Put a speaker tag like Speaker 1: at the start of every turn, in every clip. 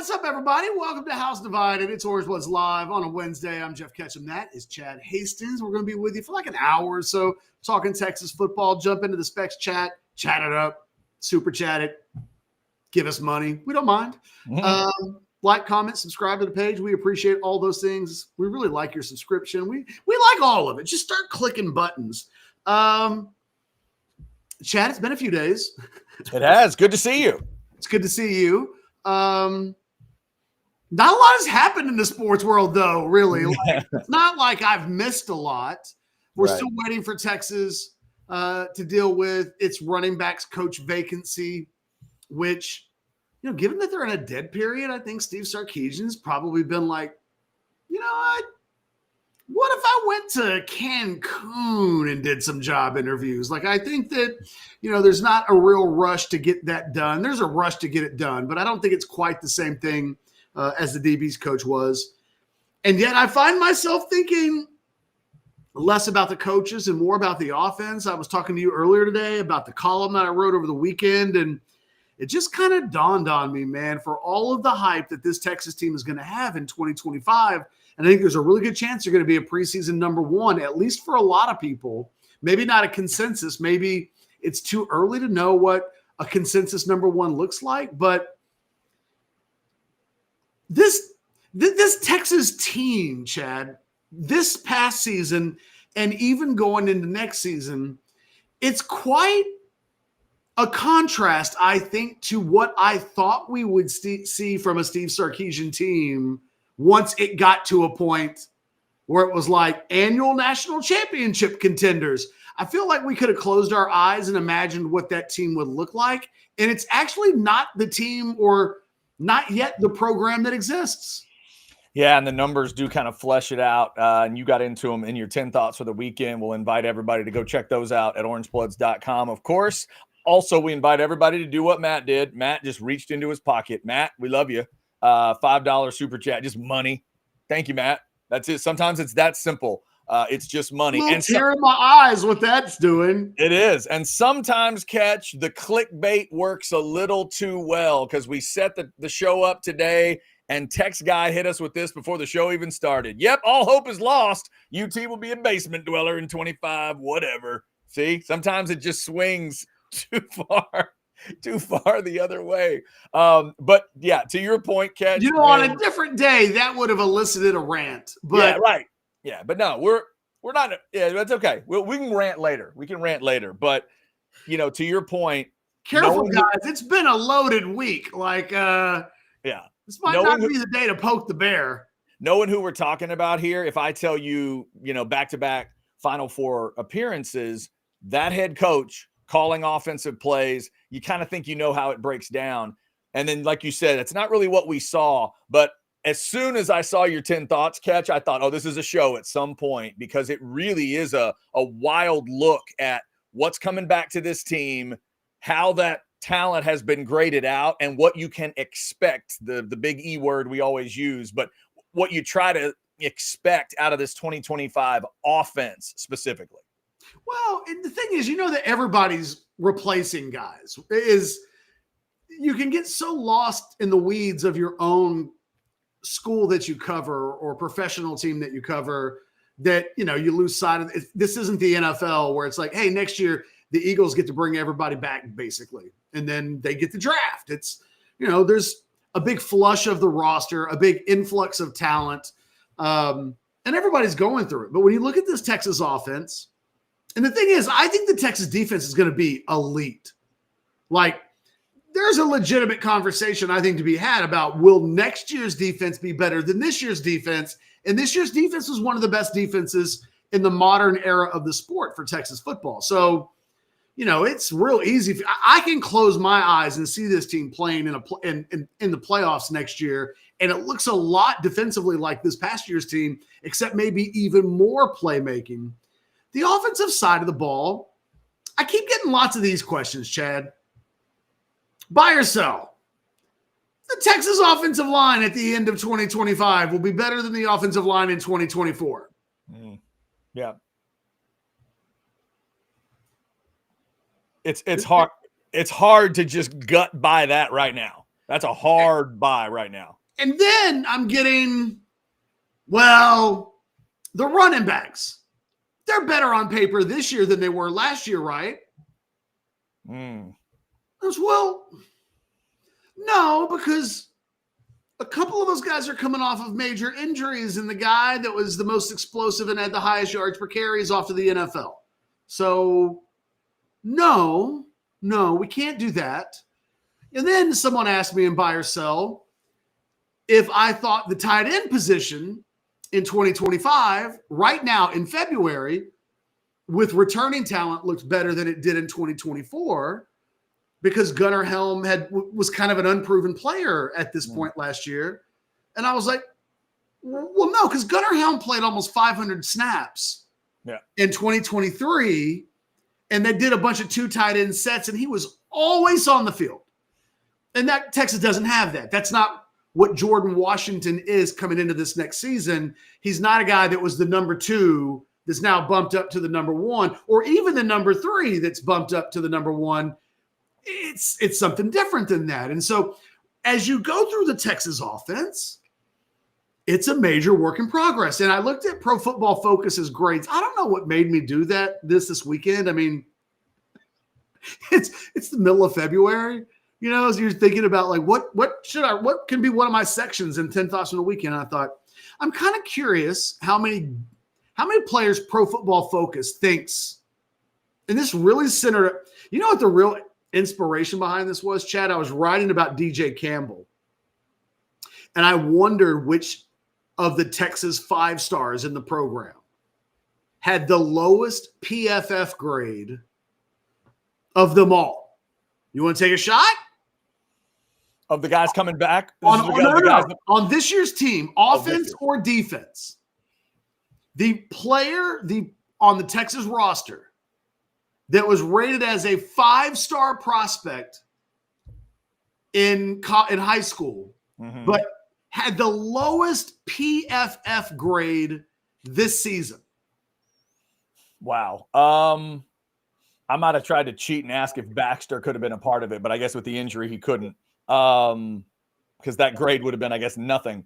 Speaker 1: What's up, everybody? Welcome to House Divided. It's Orange Bloods Live on a Wednesday. I'm Jeff Ketchum. That is Chad Hastings. We're going to be with you for like an hour or so, talking Texas football. Jump into the Specs chat, chat it up, super chat it, give us money. We don't mind. Like, comment, subscribe to the page. We appreciate all those things. We really like your subscription. We like all of it. Just start clicking buttons. Chad, it's been a few days.
Speaker 2: It has. Good to see you.
Speaker 1: It's good to see you. Not a lot has happened in the sports world, though, really. It's not like I've missed a lot. We're still waiting for Texas to deal with its running backs coach vacancy, which, you know, given that they're in a dead period, I think Steve Sarkisian's probably been like, you know what if I went to Cancun and did some job interviews? Like, I think that, you know, there's not a real rush to get that done. There's a rush to get it done, but I don't think it's quite the same thing as the DB's coach was. And yet I find myself thinking less about the coaches and more about the offense. I was talking to you earlier today about the column that I wrote over the weekend, and it just kind of dawned on me, man, for all of the hype that this Texas team is going to have in 2025, and I think there's a really good chance they're going to be a preseason number one, at least for a lot of people. Maybe not a consensus. Maybe it's too early to know what a consensus number one looks like, but this Texas team, Chad, this past season and even going into next season, it's quite a contrast, I think, to what I thought we would see from a Steve Sarkisian team once it got to a point where it was like annual national championship contenders. I feel like we could have closed our eyes and imagined what that team would look like, and it's actually not the team or not yet the program that exists.
Speaker 2: Yeah, and the numbers do kind of flesh it out, and you got into them in your 10 thoughts for the weekend. We'll invite everybody to go check those out at orangebloods.com, of course. Also, we invite everybody to do what Matt did. Matt just reached into his pocket. Matt, we love you. $5 super chat, just money. Thank you, Matt. That's it. Sometimes it's that simple. It's just money.
Speaker 1: And tear in my eyes what that's doing.
Speaker 2: It is. And sometimes, Catch, the clickbait works a little too well because we set the show up today and text guy hit us with this before the show even started. Yep, all hope is lost. UT will be a basement dweller in 25, whatever. See, sometimes it just swings too far the other way. But yeah, to your point, Catch.
Speaker 1: You know, on a different day, that would have elicited a rant. But
Speaker 2: yeah, right. Yeah, but no, we're not. Yeah, that's okay. We can rant later. But you know, to your point,
Speaker 1: careful, guys. It's been a loaded week. Like, this might not be the day to poke the bear.
Speaker 2: Knowing who we're talking about here, if I tell you, you know, back-to-back Final Four appearances, that head coach calling offensive plays, you kind of think you know how it breaks down. And then, like you said, it's not really what we saw, but as soon as I saw your 10 thoughts, Catch, I thought, oh, this is a show at some point, because it really is a wild look at what's coming back to this team, how that talent has been graded out, and what you can expect, the big E word we always use, but what you try to expect out of this 2025 offense specifically.
Speaker 1: Well, and the thing is, you know that everybody's replacing guys. You can get so lost in the weeds of your own school that you cover or professional team that you cover that, you know, you lose sight of it. This isn't the NFL where it's like, hey, next year the Eagles get to bring everybody back basically, and then they get the draft. It's, you know, there's a big flush of the roster, a big influx of talent, and everybody's going through it. But when you look at this Texas offense, and the thing is, I think the Texas defense is going to be elite. Like, there's a legitimate conversation, I think, to be had about will next year's defense be better than this year's defense? And this year's defense was one of the best defenses in the modern era of the sport for Texas football. So, you know, it's real easy. I can close my eyes and see this team playing in the playoffs next year, and it looks a lot defensively like this past year's team, except maybe even more playmaking. The offensive side of the ball, I keep getting lots of these questions, Chad. Buy or sell? The Texas offensive line at the end of 2025 will be better than the offensive line in 2024.
Speaker 2: Yeah. It's hard. It's hard to just gut buy that right now. That's a hard buy right now.
Speaker 1: And then I'm getting, well, the running backs. They're better on paper this year than they were last year, right? As well, no, because a couple of those guys are coming off of major injuries, and the guy that was the most explosive and had the highest yards per carry is off to the NFL. So, no, we can't do that. And then someone asked me in buy or sell if I thought the tight end position in 2025, right now in February, with returning talent, looks better than it did in 2024 because Gunnar Helm was kind of an unproven player at this point last year. And I was like, well, no, because Gunnar Helm played almost 500 snaps in 2023, and they did a bunch of 2 tight end sets, and he was always on the field. And that Texas doesn't have that. That's not what Jordan Washington is coming into this next season. He's not a guy that was the number 2 that's now bumped up to the number 1, or even the number 3 that's bumped up to the number 1. It's something different than that. And so as you go through the Texas offense, it's a major work in progress. And I looked at Pro Football Focus's grades. I don't know what made me do that this weekend. I mean, it's the middle of February. You know, as you're thinking about like what can be one of my sections in 10 Thoughts from the Weekend. And I thought, I'm kind of curious how many players Pro Football Focus thinks, and this really centered. You know what the real inspiration behind this was, Chad? I was writing about DJ Campbell, and I wondered which of the Texas 5 stars in the program had the lowest PFF grade of them all. You want to take a shot?
Speaker 2: Of the guys coming back?
Speaker 1: On this year's team, offense or defense, the player on the Texas roster that was rated as a 5-star prospect in high school, but had the lowest PFF grade this season.
Speaker 2: Wow. I might have tried to cheat and ask if Baxter could have been a part of it, but I guess with the injury, he couldn't. Because that grade would have been, I guess, nothing.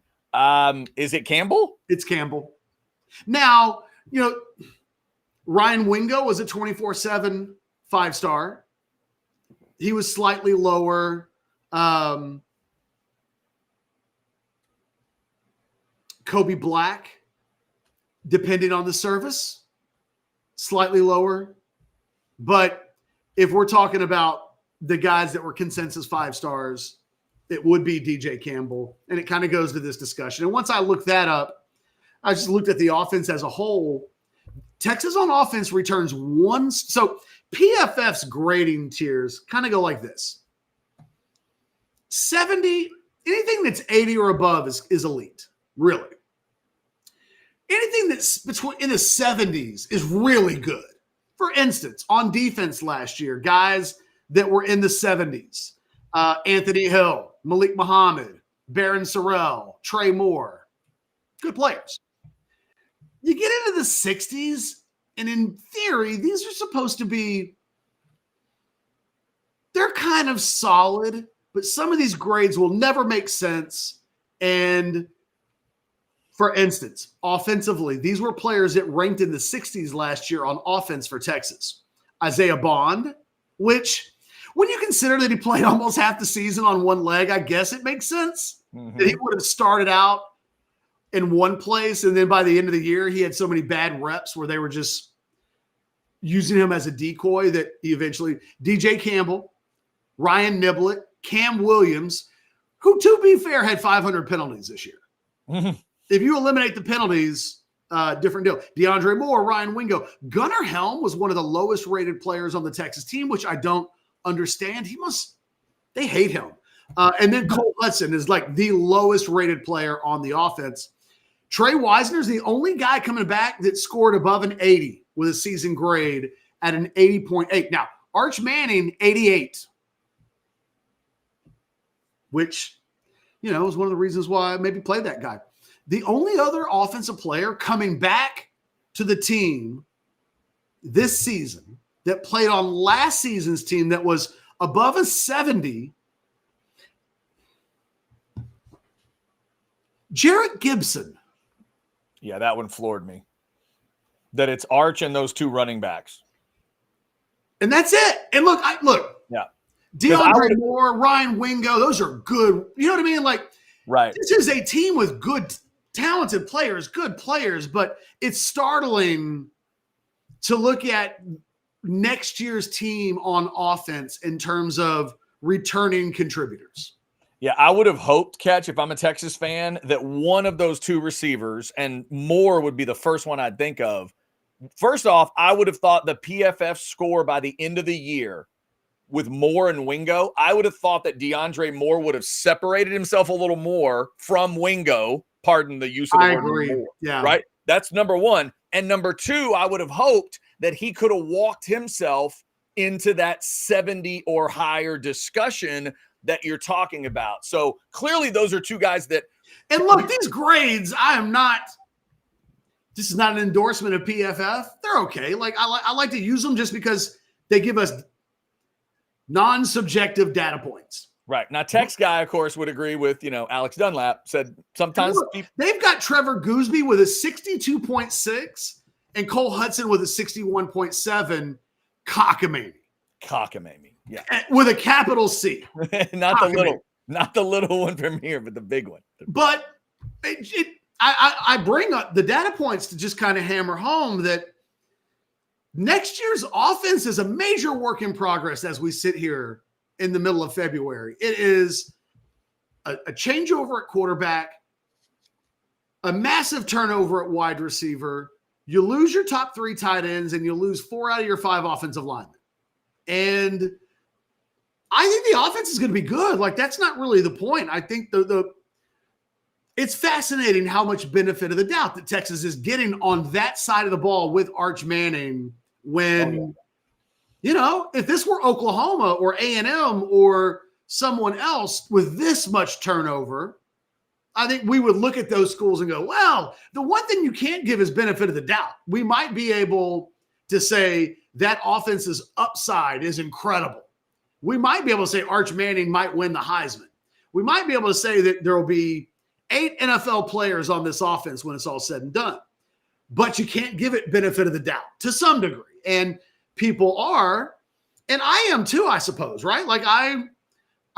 Speaker 2: Is it Campbell?
Speaker 1: It's Campbell. Now, you know, Ryan Wingo was a 24/7 5-star. He was slightly lower. Kobe Black, depending on the service, slightly lower. But if we're talking about the guys that were consensus 5 stars, it would be DJ Campbell. And it kind of goes to this discussion. And once I looked that up, I just looked at the offense as a whole. Texas on offense returns 1. So PFF's grading tiers kind of go like this. 70, anything that's 80 or above is elite, really. Anything that's between in the 70s is really good. For instance, on defense last year, guys that were in the 70s, Anthony Hill, Malik Muhammad, Baron Sorrell, Trey Moore, good players. You get into the 60s, and in theory, these are supposed to be, they're kind of solid, but some of these grades will never make sense. And for instance, offensively, these were players that ranked in the 60s last year on offense for Texas. Isaiah Bond, which when you consider that he played almost half the season on one leg, I guess it makes sense that he would have started out in one place, and then by the end of the year, he had so many bad reps where they were just using him as a decoy that he eventually – DJ Campbell, Ryan Niblett, Cam Williams, who, to be fair, had 500 penalties this year. If you eliminate the penalties, different deal. DeAndre Moore, Ryan Wingo. Gunnar Helm was one of the lowest rated players on the Texas team, which I don't understand. They hate him. And then Cole Hudson is like the lowest rated player on the offense. Trey Wisner is the only guy coming back that scored above an 80 with a season grade at an 80.8. Now, Arch Manning, 88, which, you know, is one of the reasons why I maybe played that guy. The only other offensive player coming back to the team this season that played on last season's team that was above a 70 Jarrett Gibson.
Speaker 2: Yeah, that one floored me. That it's Arch and those two running backs.
Speaker 1: And that's it. And look.
Speaker 2: Yeah.
Speaker 1: DeAndre Moore, Ryan Wingo, those are good. You know what I mean? Like,
Speaker 2: right.
Speaker 1: This is a team with good, talented players, good players, but it's startling to look at next year's team on offense in terms of returning contributors.
Speaker 2: Yeah, I would have hoped, Catch, if I'm a Texas fan, that one of those two receivers, and Moore would be the first one I'd think of. First off, I would have thought the PFF score by the end of the year with Moore and Wingo, I would have thought that DeAndre Moore would have separated himself a little more from Wingo. Pardon the use of the word Moore.
Speaker 1: Yeah.
Speaker 2: Right? That's number one. And number two, I would have hoped that he could have walked himself into that 70 or higher discussion that you're talking about. So clearly those are two guys that.
Speaker 1: And look, these grades, this is not an endorsement of PFF. They're okay. Like I like to use them just because they give us non-subjective data points.
Speaker 2: Right. Now, Tex guy, of course, would agree with, Alex Dunlap said sometimes
Speaker 1: they've got Trevor Gooseby with a 62.6 and Cole Hudson with a 61.7. Cockamamie. Yeah. With a capital C.
Speaker 2: not the little one from here, but the big one.
Speaker 1: But I bring up the data points to just kind of hammer home that next year's offense is a major work in progress as we sit here in the middle of February. It is a changeover at quarterback, a massive turnover at wide receiver. You lose your top 3 tight ends, and you lose 4 out of your 5 offensive linemen. And I think the offense is going to be good. Like, that's not really the point. I think it's fascinating how much benefit of the doubt that Texas is getting on that side of the ball with Arch Manning when, if this were Oklahoma or A&M or someone else with this much turnover, I think we would look at those schools and go, well, the one thing you can't give is benefit of the doubt. We might be able to say that offense's upside is incredible. We might be able to say Arch Manning might win the Heisman. We might be able to say that there will be 8 NFL players on this offense when it's all said and done. But you can't give it benefit of the doubt to some degree. And people are, and I am too, I suppose, right? Like I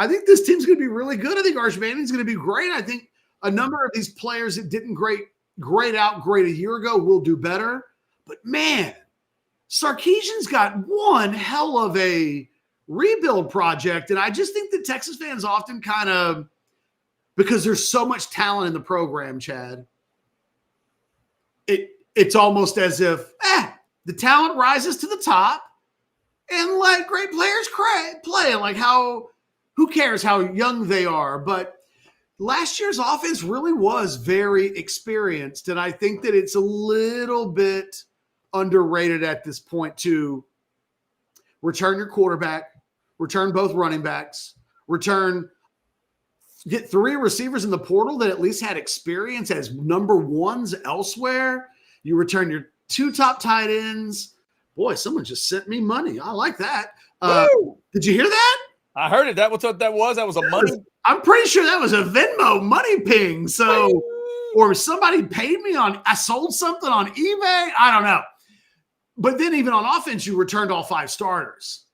Speaker 1: think this team's going to be really good. I think Arch Manning's going to be great. I think a number of these players that didn't grade out great a year ago will do better. But man, Sarkisian's got one hell of a rebuild project. And I just think that Texas fans often kind of, because there's so much talent in the program, Chad, it's almost as if the talent rises to the top and let great players play. Like who cares how young they are? But last year's offense really was very experienced. And I think that it's a little bit underrated at this point to return your quarterback, return both running backs, get 3 receivers in the portal that at least had experience as number ones elsewhere. You return your 2 top tight ends. Boy, someone just sent me money. I like that. Did you hear that?
Speaker 2: I heard it. That's what that was. That was a money.
Speaker 1: I'm pretty sure that was a Venmo money ping. So, or somebody paid me I sold something on eBay. I don't know. But then even on offense, you returned all 5 starters.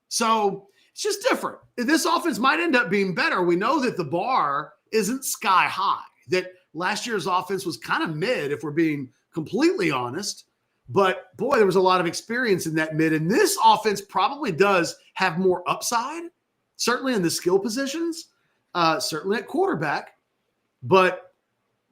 Speaker 1: So it's just different. This offense might end up being better. We know that the bar isn't sky high, that last year's offense was kind of mid, if we're being completely honest. But boy, there was a lot of experience in that mid. And this offense probably does have more upside, certainly in the skill positions, certainly at quarterback. But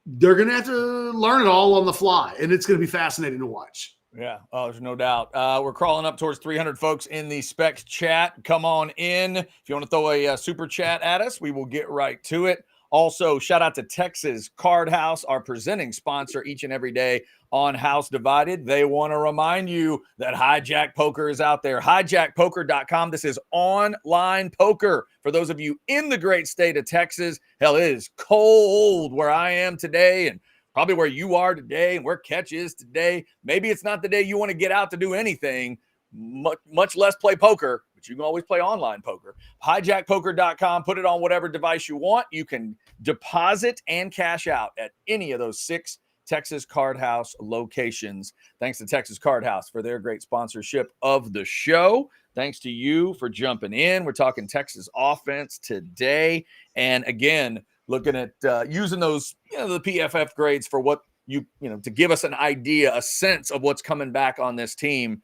Speaker 1: they're going to have to learn it all on the fly. And it's going to be fascinating to watch.
Speaker 2: Yeah, there's no doubt. We're crawling up towards 300 folks in the Specs chat. Come on in. If you want to throw a super chat at us, we will get right to it. Also, shout out to Texas Card House, our presenting sponsor each and every day on House Divided. They want to remind you that Hijack Poker is out there. Hijackpoker.com. This is online poker for those of you in the great state of Texas. Hell, it is cold where I am today and probably where you are today and where Catch is today. Maybe it's not the day you want to get out to do anything, much less play poker, but but you can always play online poker. Hijackpoker.com. Put it on whatever device you want. You can deposit and cash out at any of those 6 Texas Card House locations. Thanks to Texas Card House for their great sponsorship of the show. Thanks to you for jumping in. We're talking Texas offense today. And again, looking at using those, the PFF grades for what to give us an idea, a sense of what's coming back on this team.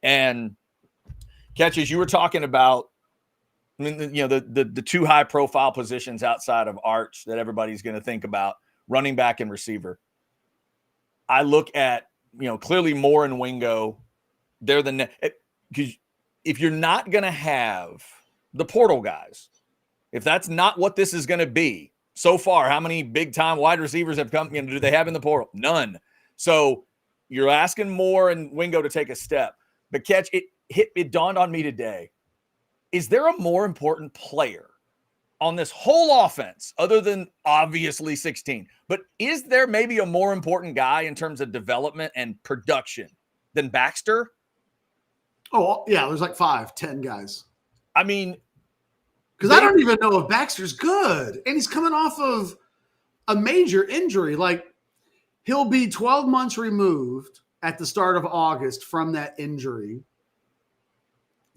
Speaker 2: And Catches, you were talking about, the 2 high profile positions outside of Arch that everybody's going to think about, running back and receiver. I look at, clearly Moore and Wingo. They're because if you're not going to have the portal guys, if that's not what this is going to be so far, how many big time wide receivers have come, do they have in the portal? None. So you're asking Moore and Wingo to take a step, but it dawned on me today. Is there a more important player on this whole offense other than obviously 16? But is there maybe a more important guy in terms of development and production than Baxter?
Speaker 1: Oh, yeah, there's like 5, 10 guys.
Speaker 2: I mean,
Speaker 1: because I don't even know if Baxter's good. And he's coming off of a major injury. Like, he'll be 12 months removed at the start of August from that injury.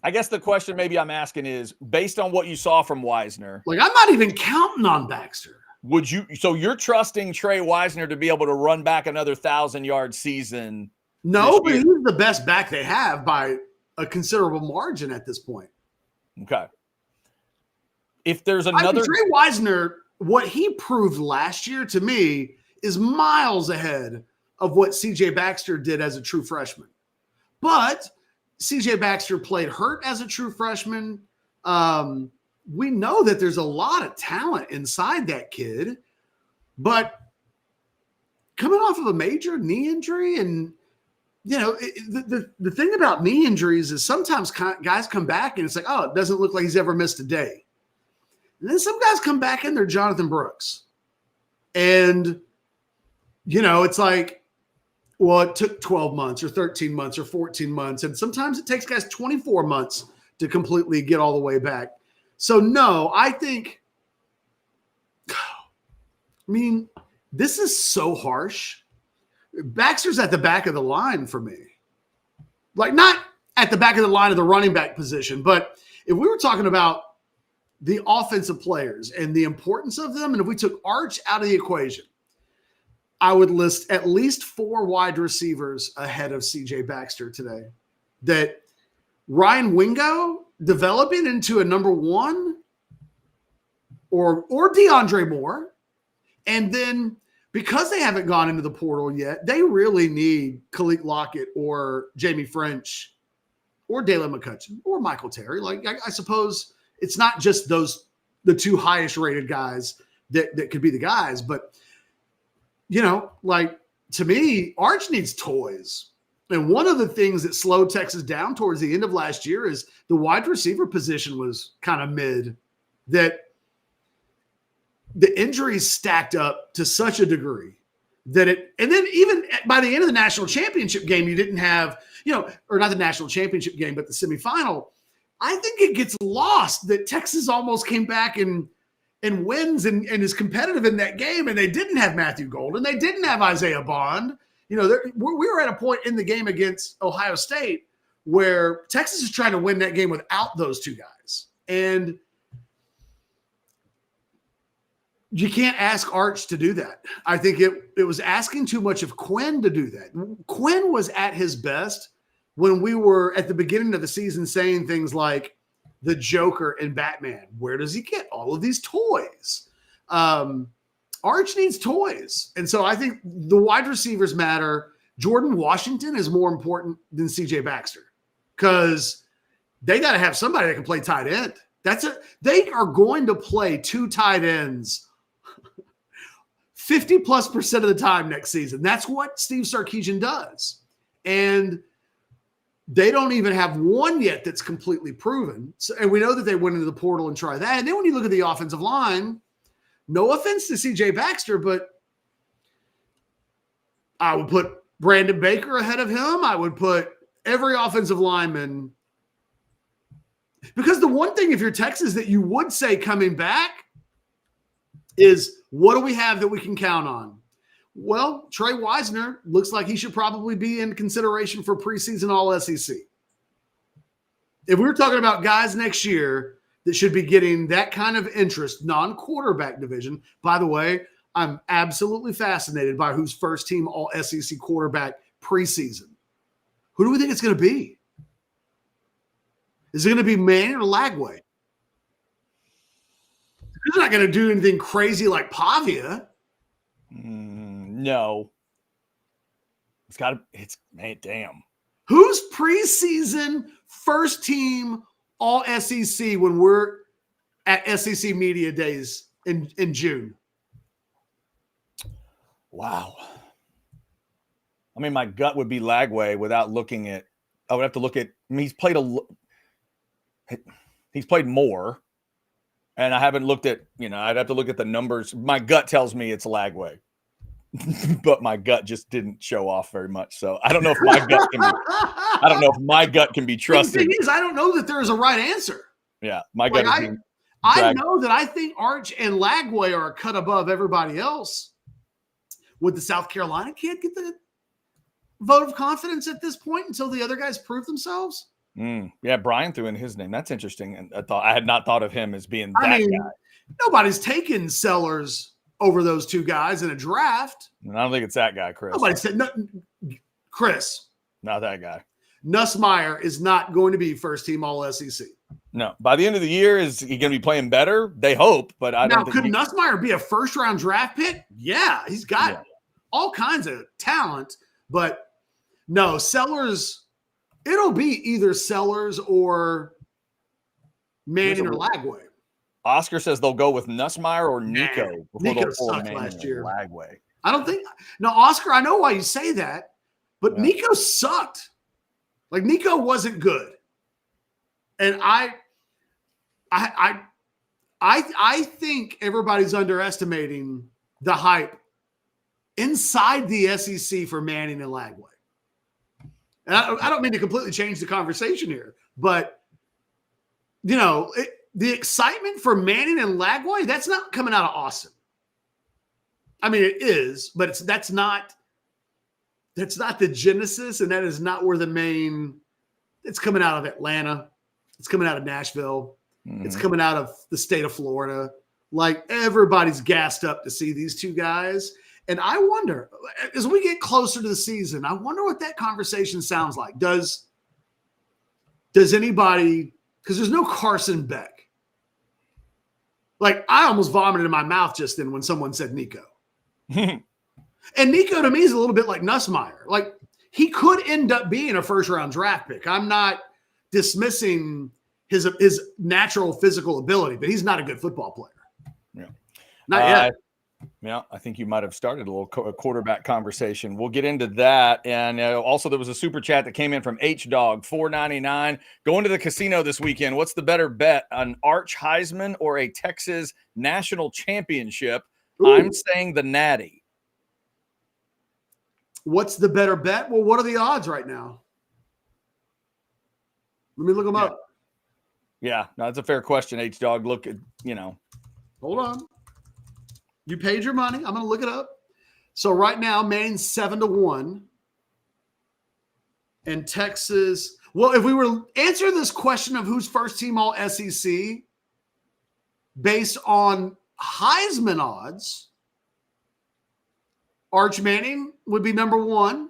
Speaker 2: I guess the question maybe I'm asking is, based on what you saw from Wisner.
Speaker 1: Like, I'm not even counting on Baxter.
Speaker 2: So you're trusting Trey Wisner to be able to run back another 1,000-yard season?
Speaker 1: No, but he's the best back they have by a considerable margin at this point.
Speaker 2: Okay. If there's another
Speaker 1: Trey Wisner, what he proved last year to me is miles ahead of what CJ Baxter did as a true freshman. But CJ Baxter played hurt as a true freshman. We know that there's a lot of talent inside that kid, but coming off of a major knee injury, and the thing about knee injuries is sometimes guys come back and it's like, oh, it doesn't look like he's ever missed a day. And then some guys come back and they're Jonathan Brooks. And, it's like, well, it took 12 months or 13 months or 14 months. And sometimes it takes guys 24 months to completely get all the way back. So, no, I think, this is so harsh. Baxter's at the back of the line for me. Like, not at the back of the line of the running back position, but if we were talking about the offensive players and the importance of them, and if we took Arch out of the equation, I would list at least 4 wide receivers ahead of CJ Baxter today. That Ryan Wingo developing into a number 1 or DeAndre Moore. And then because they haven't gone into the portal yet, they really need Khalil Lockett or Jamie French or Dalen McCutcheon or Michael Terry. Like, I suppose it's not just the 2 highest rated guys that could be the guys, but to me, Arch needs toys. And one of the things that slowed Texas down towards the end of last year is the wide receiver position was kind of mid, that the injuries stacked up to such a degree that and then even by the end of the national championship game, you didn't have, or not the national championship game, but the semifinal. I think it gets lost that Texas almost came back and wins and is competitive in that game. And they didn't have Matthew Golden. They didn't have Isaiah Bond. We were at a point in the game against Ohio State where Texas is trying to win that game without those 2 guys. And you can't ask Arch to do that. I think it was asking too much of Quinn to do that. Quinn was at his best when we were at the beginning of the season saying things like the Joker and Batman. Where does he get all of these toys? Arch needs toys. And so I think the wide receivers matter. Jordan Washington is more important than CJ Baxter because they got to have somebody that can play tight end. They are going to play 2 tight ends 50+% of the time next season. That's what Steve Sarkisian does. And they don't even have one yet that's completely proven. So, and we know that they went into the portal and tried that. And then when you look at the offensive line, no offense to CJ Baxter, but I would put Brandon Baker ahead of him. I would put every offensive lineman Because the one thing, if you're Texas, that you would say coming back is, what do we have that we can count on? Well, Trey Wisner looks like he should probably be in consideration for preseason All SEC. If we were talking about guys next year that should be getting that kind of interest, non-quarterback division, by the way, I'm absolutely fascinated by who's first team All SEC quarterback preseason. Who do we think it's going to be? Is it going to be Manning or Lagway? He's not going to do anything crazy like Pavia.
Speaker 2: No. Man, damn.
Speaker 1: Who's preseason first team All SEC when we're at SEC Media Days in June?
Speaker 2: Wow. I mean, my gut would be Lagway without looking at. I would have to look at. I mean, he's played more, and I haven't looked at. I'd have to look at the numbers. My gut tells me it's Lagway, but my gut just didn't show off very much. So I don't know if my gut can be. I don't know if my gut can be trusted.
Speaker 1: The thing is, I don't know that there is a right answer.
Speaker 2: Yeah, my gut.
Speaker 1: I know that I think Arch and Lagway are a cut above everybody else. Would the South Carolina kid get the vote of confidence at this point until the other guys prove themselves?
Speaker 2: Yeah, Brian threw in his name. That's interesting. And I had not thought of him as being that guy.
Speaker 1: Nobody's taken Sellers over those two guys in a draft.
Speaker 2: And I don't think it's that guy, Chris.
Speaker 1: Nobody said no. Chris.
Speaker 2: Not that guy.
Speaker 1: Nussmeier is not going to be first team All SEC.
Speaker 2: No. By the end of the year, is he going to be playing better? They hope, but I don't think.
Speaker 1: Could Nussmeier be a first round draft pick? Yeah, he's got all kinds of talent, but no, Sellers. It'll be either Sellers or Manning or Lagway.
Speaker 2: Oscar says they'll go with Nussmeier or Nico.
Speaker 1: Nico sucked last year.
Speaker 2: Lagway.
Speaker 1: I don't think. No, Oscar, I know why you say that, but Nico sucked. Like, Nico wasn't good. And I think everybody's underestimating the hype inside the SEC for Manning and Lagway. And I don't mean to completely change the conversation here, but, the excitement for Manning and Lagway, that's not coming out of Austin. I mean, it is, but that's not the genesis, and that is not where the main – it's coming out of Atlanta. It's coming out of Nashville. Mm-hmm. It's coming out of the state of Florida. Like, everybody's gassed up to see these two guys. And I wonder, as we get closer to the season, I wonder what that conversation sounds like. Does anybody – because there's no Carson Beck. Like, I almost vomited in my mouth just then when someone said Nico. And Nico, to me, is a little bit like Nussmeier. Like, he could end up being a first-round draft pick. I'm not dismissing his natural physical ability, but he's not a good football player.
Speaker 2: Yeah.
Speaker 1: Not yet.
Speaker 2: Yeah, I think you might have started a little quarterback conversation. We'll get into that. And also, there was a super chat that came in from H-Dog, $4.99. Going to the casino this weekend. What's the better bet, an Arch Heisman or a Texas national championship? Ooh. I'm saying the Natty.
Speaker 1: What's the better bet? Well, what are the odds right now? Let me look them up.
Speaker 2: Yeah, no, that's a fair question, H-Dog. Look at,
Speaker 1: Hold on. You paid your money. I'm going to look it up. So right now, Manning's 7-1. And Texas. Well, if we were answering this question of who's first team All SEC based on Heisman odds, Arch Manning would be number one.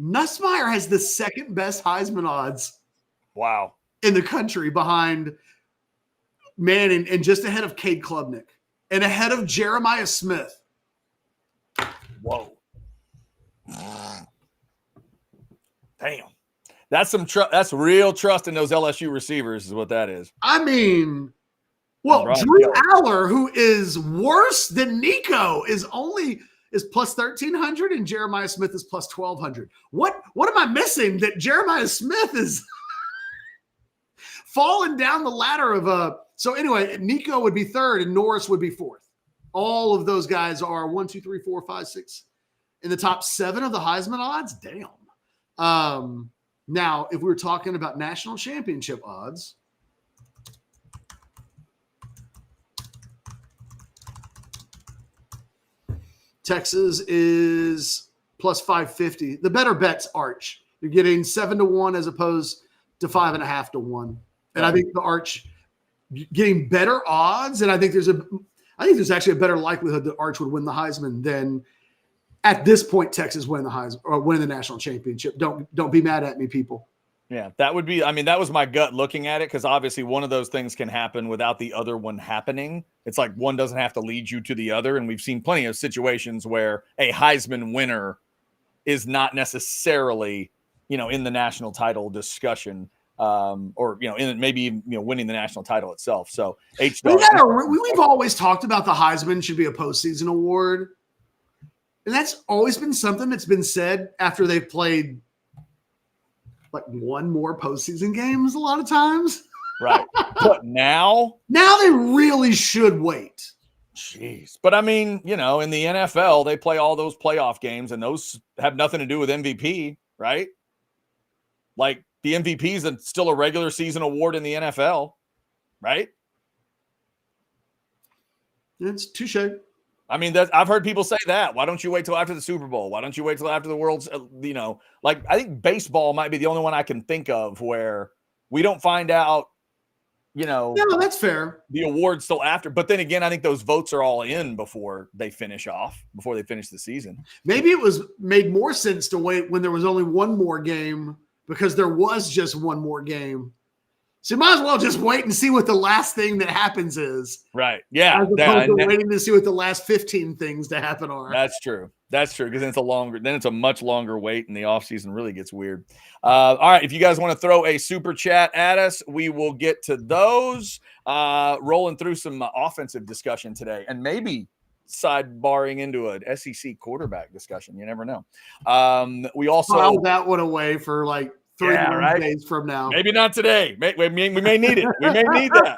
Speaker 1: Nussmeier has the second best Heisman odds.
Speaker 2: Wow.
Speaker 1: In the country behind Manning and just ahead of Cade Klubnik. And ahead of Jeremiah Smith.
Speaker 2: Whoa. Damn. That's that's real trust in those LSU receivers is what that is.
Speaker 1: I mean, well, Drew Aller, who is worse than Nico, is plus 1,300 and Jeremiah Smith is plus 1,200. What am I missing that Jeremiah Smith is falling down the ladder of so anyway, Nico would be third and Norris would be fourth. All of those guys are 1, 2, 3, 4, 5, 6 in the top 7 of the Heisman odds. Damn. Now, if we were talking about national championship odds, Texas is plus 550. The better bet's Arch. You're getting 7-1 as opposed to 5.5 to 1. And I think the Arch getting better odds, and I think there's actually a better likelihood that Arch would win the Heisman than at this point Texas win the Heisman or win the national championship. Don't be mad at me, people.
Speaker 2: Yeah, that would be, I mean, that was my gut looking at it, because obviously one of those things can happen without the other one happening. It's like one doesn't have to lead you to the other. And we've seen plenty of situations where a Heisman winner is not necessarily, in the national title discussion, or, in maybe, winning the national title itself. So we've
Speaker 1: always talked about the Heisman should be a postseason award. And that's always been something that's been said after they've played like one more postseason games a lot of times.
Speaker 2: Right. But now
Speaker 1: they really should wait.
Speaker 2: Jeez. But I mean, in the NFL, they play all those playoff games, and those have nothing to do with MVP, right? Like the MVP is still a regular season award in the NFL, right?
Speaker 1: It's touche.
Speaker 2: I mean, I've heard people say that. Why don't you wait till after the Super Bowl? Why don't you wait till after the World's, like I think baseball might be the only one I can think of where we don't find out,
Speaker 1: No, that's fair.
Speaker 2: The awards till after. But then again, I think those votes are all in before they finish the season.
Speaker 1: Maybe it was made more sense to wait when there was only one more game, because there was just one more game. So you might as well just wait and see what the last thing that happens is.
Speaker 2: Right. Yeah.
Speaker 1: As opposed to waiting to see what the last 15 things to happen are.
Speaker 2: That's true. Because then it's a much longer wait, and the offseason really gets weird. All right. If you guys want to throw a super chat at us, we will get to those. Rolling through some offensive discussion today, and maybe sidebarring into an SEC quarterback discussion. You never know. We also
Speaker 1: file that one away for like 3 days from now.
Speaker 2: Maybe not today. We may need it. We may need that.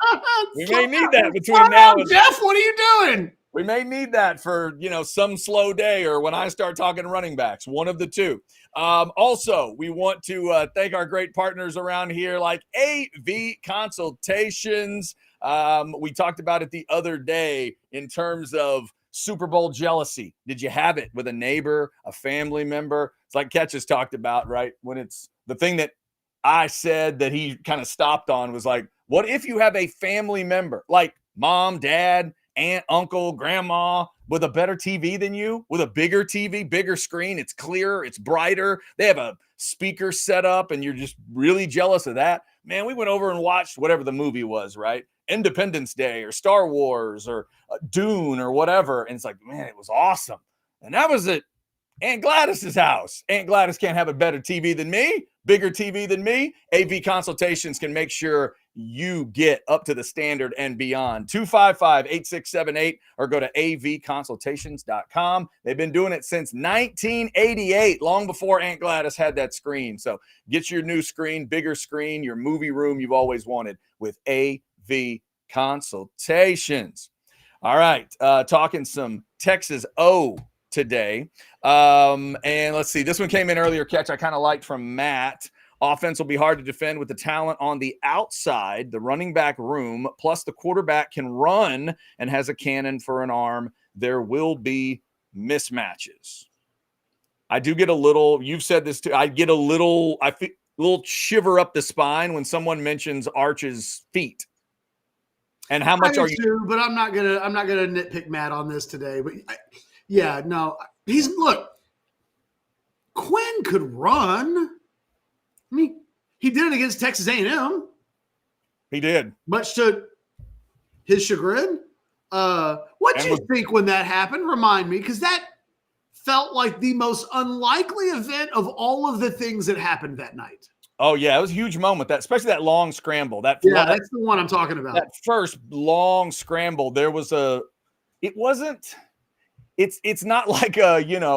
Speaker 2: We may need that between now and
Speaker 1: Jeff. What are you doing?
Speaker 2: We may need that for some slow day, or when I start talking running backs. One of the two. Also, we want to thank our great partners around here, like AV Consultations. We talked about it the other day in terms of Super Bowl jealousy. Did you have it with a neighbor, a family member? It's like Ketch has talked about, right? When it's the thing that I said that he kind of stopped on was like, what if you have a family member like mom, dad, aunt, uncle, grandma with a better TV than you, with a bigger TV, bigger screen? It's clearer, it's brighter. They have a speaker set up, and you're just really jealous of that. Man, we went over and watched whatever the movie was, right? Independence Day or Star Wars or Dune or whatever. And it's like, man, it was awesome. And that was at Aunt Gladys's house. Aunt Gladys can't have a better TV than me, bigger TV than me. AV Consultations can make sure you get up to the standard and beyond. 255-8678 or go to avconsultations.com. They've been doing it since 1988, long before Aunt Gladys had that screen. So get your new screen, bigger screen, your movie room you've always wanted with AV Consultations. All right, talking some Texas O today. And let's see, this one came in earlier, Catch, I kind of liked from Matt. Offense will be hard to defend with the talent on the outside, the running back room, plus the quarterback can run and has a cannon for an arm. There will be mismatches. I do get a little, you've said this too, I feel a little shiver up the spine when someone mentions Arch's feet. And how much are you?
Speaker 1: Too, but I'm not gonna nitpick Matt on this today. But Quinn could run. I mean, he did it against Texas A&M.
Speaker 2: He did,
Speaker 1: much to his chagrin. What did you think when that happened? Remind me, because that felt like the most unlikely event of all of the things that happened that night.
Speaker 2: Oh, yeah, it was a huge moment, especially that long scramble.
Speaker 1: That's the one I'm talking about.
Speaker 2: That first long scramble, it's not like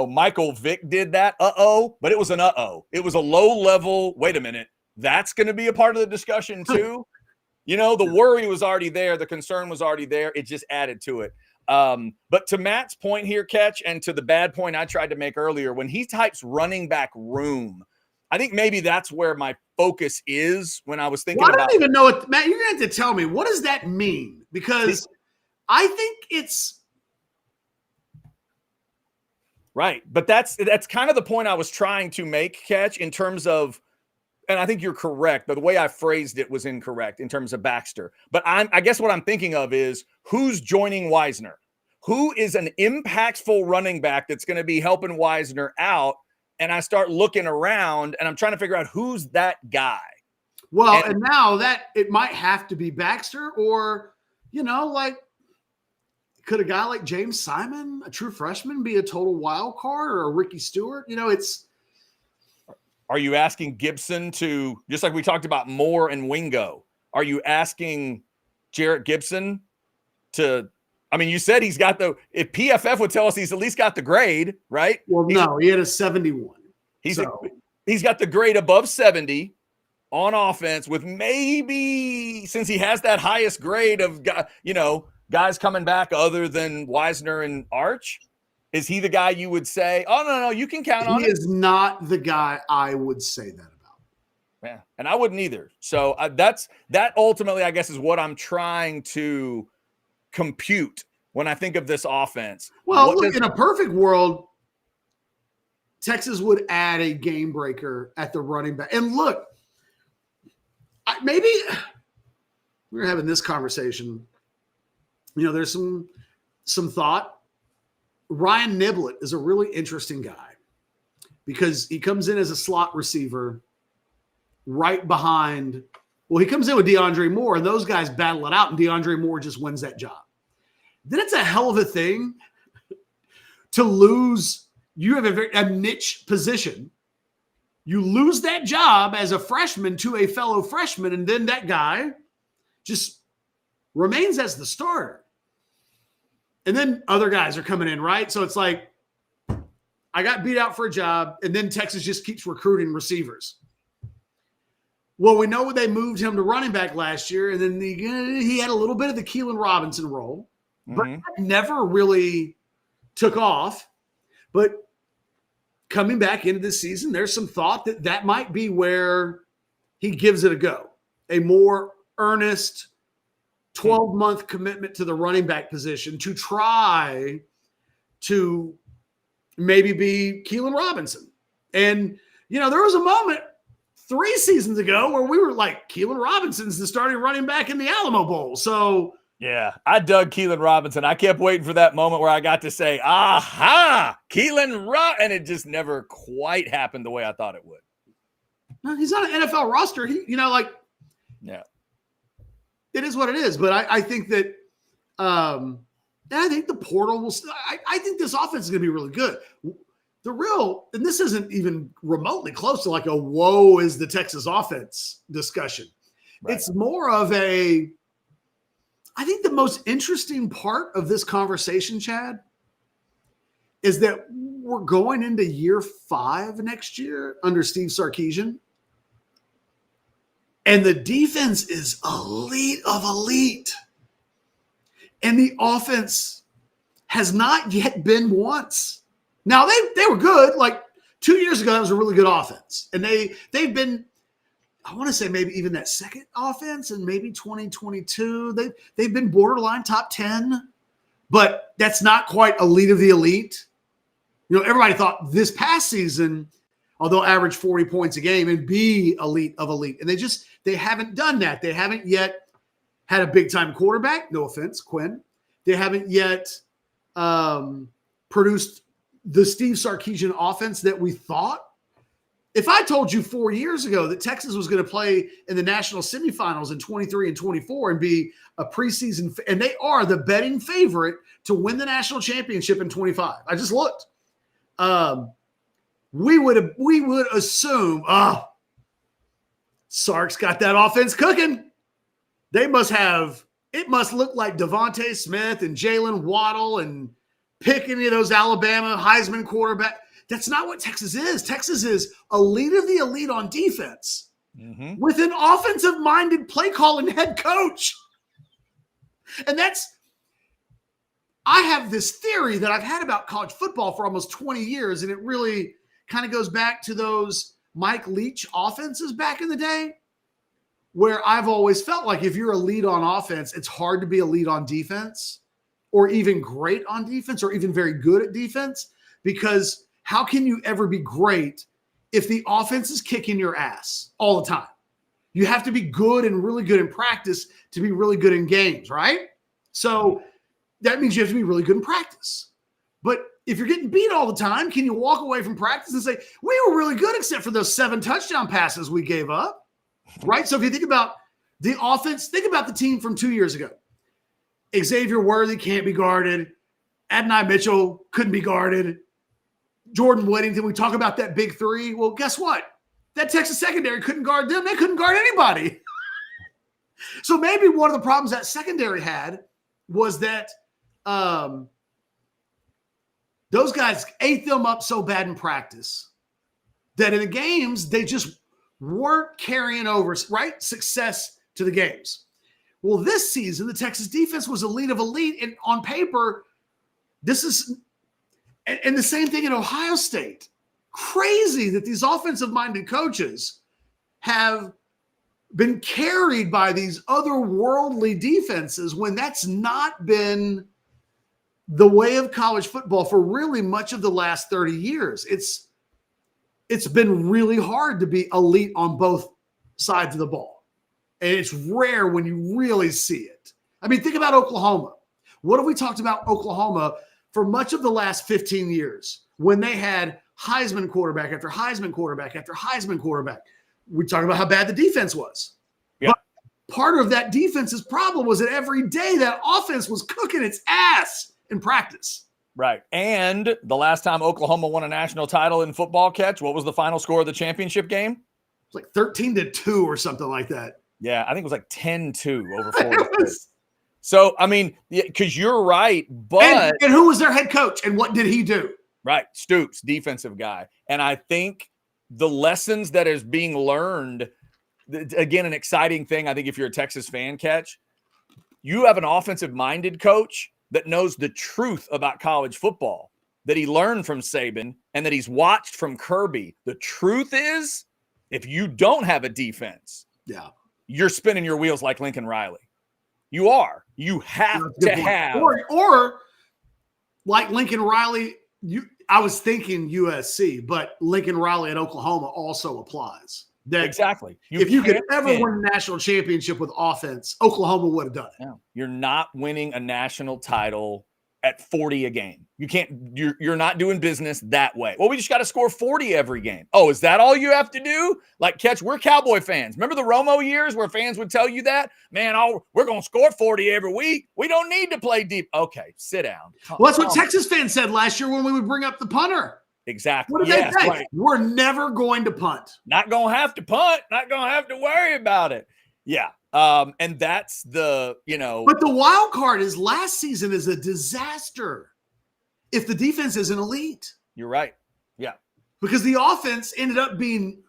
Speaker 2: Michael Vick did that, but it was an It was a low level, wait a minute, that's going to be a part of the discussion too. The worry was already there, the concern was already there, it just added to it. But to Matt's point here, Catch, and to the bad point I tried to make earlier, when he types running back room, I think maybe that's where my focus is when I was thinking
Speaker 1: Well, I
Speaker 2: about.
Speaker 1: don't even know what, Matt, you're going to have to tell me, what does that mean? Because I think it's
Speaker 2: right. But that's kind of the point I was trying to make, Catch, in terms of, and I think you're correct, but the way I phrased it was incorrect in terms of Baxter. But I guess what I'm thinking of is who's joining Wisner? Who is an impactful running back that's going to be helping Wisner out? And I start looking around and I'm trying to figure out who's that guy.
Speaker 1: well, and now that it might have to be Baxter, or, like, could a guy like James Simon, a true freshman, be a total wild card, or a Ricky Stewart?
Speaker 2: Are you asking Gibson to, just like we talked about Moore and Wingo, are you asking Jarrett Gibson to, I mean, you said he's got if PFF would tell us he's at least got the grade, right?
Speaker 1: Well, no, he had a 71.
Speaker 2: He's got the grade above 70 on offense, with maybe, since he has that highest grade of, guys coming back other than Wisner and Arch, is he the guy you would say, oh, no, you can count on it?
Speaker 1: He is not the guy I would say that about.
Speaker 2: Yeah, and I wouldn't either. So that ultimately, I guess, is what I'm trying to compute when I think of this offense.
Speaker 1: Well, look, in a perfect world, Texas would add a game breaker at the running back. And look, maybe we're having this conversation. There's some thought. Ryan Niblett is a really interesting guy because he comes in as a slot receiver right behind. Well, he comes in with DeAndre Moore, and those guys battle it out, and DeAndre Moore just wins that job. Then it's a hell of a thing to lose. You have a niche position. You lose that job as a freshman to a fellow freshman, and then that guy just remains as the starter. And then other guys are coming in, right? So it's like, I got beat out for a job, and then Texas just keeps recruiting receivers. Well, we know they moved him to running back last year, and then he had a little bit of the Keelan Robinson role, but that never really took off. But coming back into this season, there's some thought that might be where he gives it a go, a more earnest 12-month commitment to the running back position to try to maybe be Keelan Robinson. And, there was a moment 3 seasons ago where we were like, Keelan Robinson's the starting running back in the Alamo Bowl. So,
Speaker 2: yeah, I dug Keelan Robinson. I kept waiting for that moment where I got to say, aha, Keelan and it just never quite happened the way I thought it would.
Speaker 1: No, he's not an NFL roster.
Speaker 2: Yeah.
Speaker 1: It is what it is. But I think that I think the portal will – I think this offense is going to be really good. And this isn't even remotely close to like a woe is the Texas offense discussion. Right. It's more of I think the most interesting part of this conversation, Chad, is that we're going into year 5 next year under Steve Sarkisian. And the defense is elite of elite. And the offense has not yet been once. Now, they were good. Like 2 years ago, that was a really good offense. And they've been, I want to say maybe even that second offense and maybe 2022. They've been borderline top 10. But that's not quite elite of the elite. Everybody thought this past season, although average 40 points a game, and be elite of elite. And they haven't done that. They haven't yet had a big-time quarterback. No offense, Quinn. They haven't yet produced the Steve Sarkisian offense that we thought. If I told you 4 years ago that Texas was going to play in the national semifinals in 23 and 24 and be a preseason, and they are the betting favorite to win the national championship in 25. I just looked. We would assume, Sark's got that offense cooking. It must look like Devontae Smith and Jalen Waddle and pick any of those Alabama Heisman quarterback. That's not what Texas is. Texas is elite of the elite on defense with an offensive-minded play calling head coach. And I have this theory that I've had about college football for almost 20 years, and it really kind of goes back to those Mike Leach offenses back in the day, where I've always felt like if you're elite on offense, it's hard to be elite on defense, or even great on defense, or even very good at defense, because how can you ever be great if the offense is kicking your ass all the time? You have to be good and really good in practice to be really good in games, right? So that means you have to be really good in practice. But if you're getting beat all the time, can you walk away from practice and say, we were really good except for those 7 touchdown passes we gave up, right? So if you think about the offense, think about the team from 2 years ago. Xavier Worthy can't be guarded. Adonai Mitchell couldn't be guarded. Jordan Whittington, we talk about that big three. Well, guess what? That Texas secondary couldn't guard them. They couldn't guard anybody. So maybe one of the problems that secondary had was that those guys ate them up so bad in practice that in the games, they just weren't carrying over, right, success to the games. Well, this season, the Texas defense was elite of elite. And on paper, this is – and the same thing in Ohio State. Crazy that these offensive-minded coaches have been carried by these otherworldly defenses when that's not been the way of college football for really much of the last 30 years. It's been really hard to be elite on both sides of the ball. And it's rare when you really see it. I mean, think about Oklahoma. What have we talked about Oklahoma for much of the last 15 years when they had Heisman quarterback after Heisman quarterback after Heisman quarterback? We talked about how bad the defense was.
Speaker 2: Yeah.
Speaker 1: But part of that defense's problem was that every day that offense was cooking its ass in practice.
Speaker 2: Right. And the last time Oklahoma won a national title in football, Catch, what was the final score of the championship game?
Speaker 1: It's like 13-2 or something like that.
Speaker 2: Yeah, I think it was like 10-2 over Florida State. So, I mean, because you're right, but
Speaker 1: and who was their head coach and what did he do?
Speaker 2: Right. Stoops, defensive guy. And I think the lessons that is being learned, again, an exciting thing, I think if you're a Texas fan, Catch, you have an offensive-minded coach that knows the truth about college football, that he learned from Saban and that he's watched from Kirby. The truth is, if you don't have a defense, you're spinning your wheels like Lincoln Riley. You are. You have to have.
Speaker 1: Or like Lincoln Riley, I was thinking USC, but Lincoln Riley at Oklahoma also applies. That
Speaker 2: exactly.
Speaker 1: If you could ever win a national championship with offense, Oklahoma would have done it.
Speaker 2: No, you're not winning a national title at 40 a game. You can't, you're not doing business that way. Well, we just got to score 40 every game. Oh, is that all you have to do? Like, Catch, we're Cowboy fans. Remember the Romo years where fans would tell you that? Man, we're going to score 40 every week. We don't need to play deep. Okay, sit down.
Speaker 1: Well, that's what Texas fans said last year when we would bring up the punter.
Speaker 2: Exactly.
Speaker 1: What did they say? Right. We're never going to punt.
Speaker 2: Not going to have to punt. Not going to have to worry about it. Yeah. And that's the,
Speaker 1: But the wild card is last season is a disaster if the defense isn't elite.
Speaker 2: You're right. Yeah.
Speaker 1: Because the offense ended up being,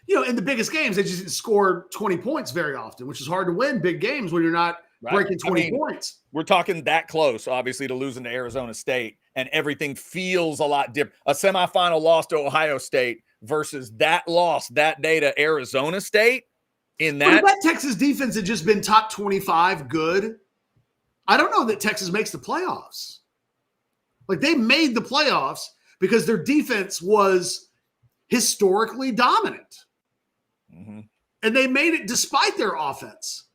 Speaker 1: in the biggest games, they just didn't score 20 points very often, which is hard to win big games when you're not breaking 20 points.
Speaker 2: We're talking that close, obviously, to losing to Arizona State, and everything feels a lot different. A semifinal loss to Ohio State versus that loss that day to Arizona State. If
Speaker 1: that Texas defense had just been top 25 good, I don't know that Texas makes the playoffs. Like, they made the playoffs because their defense was historically dominant. Mm-hmm. And they made it despite their offense.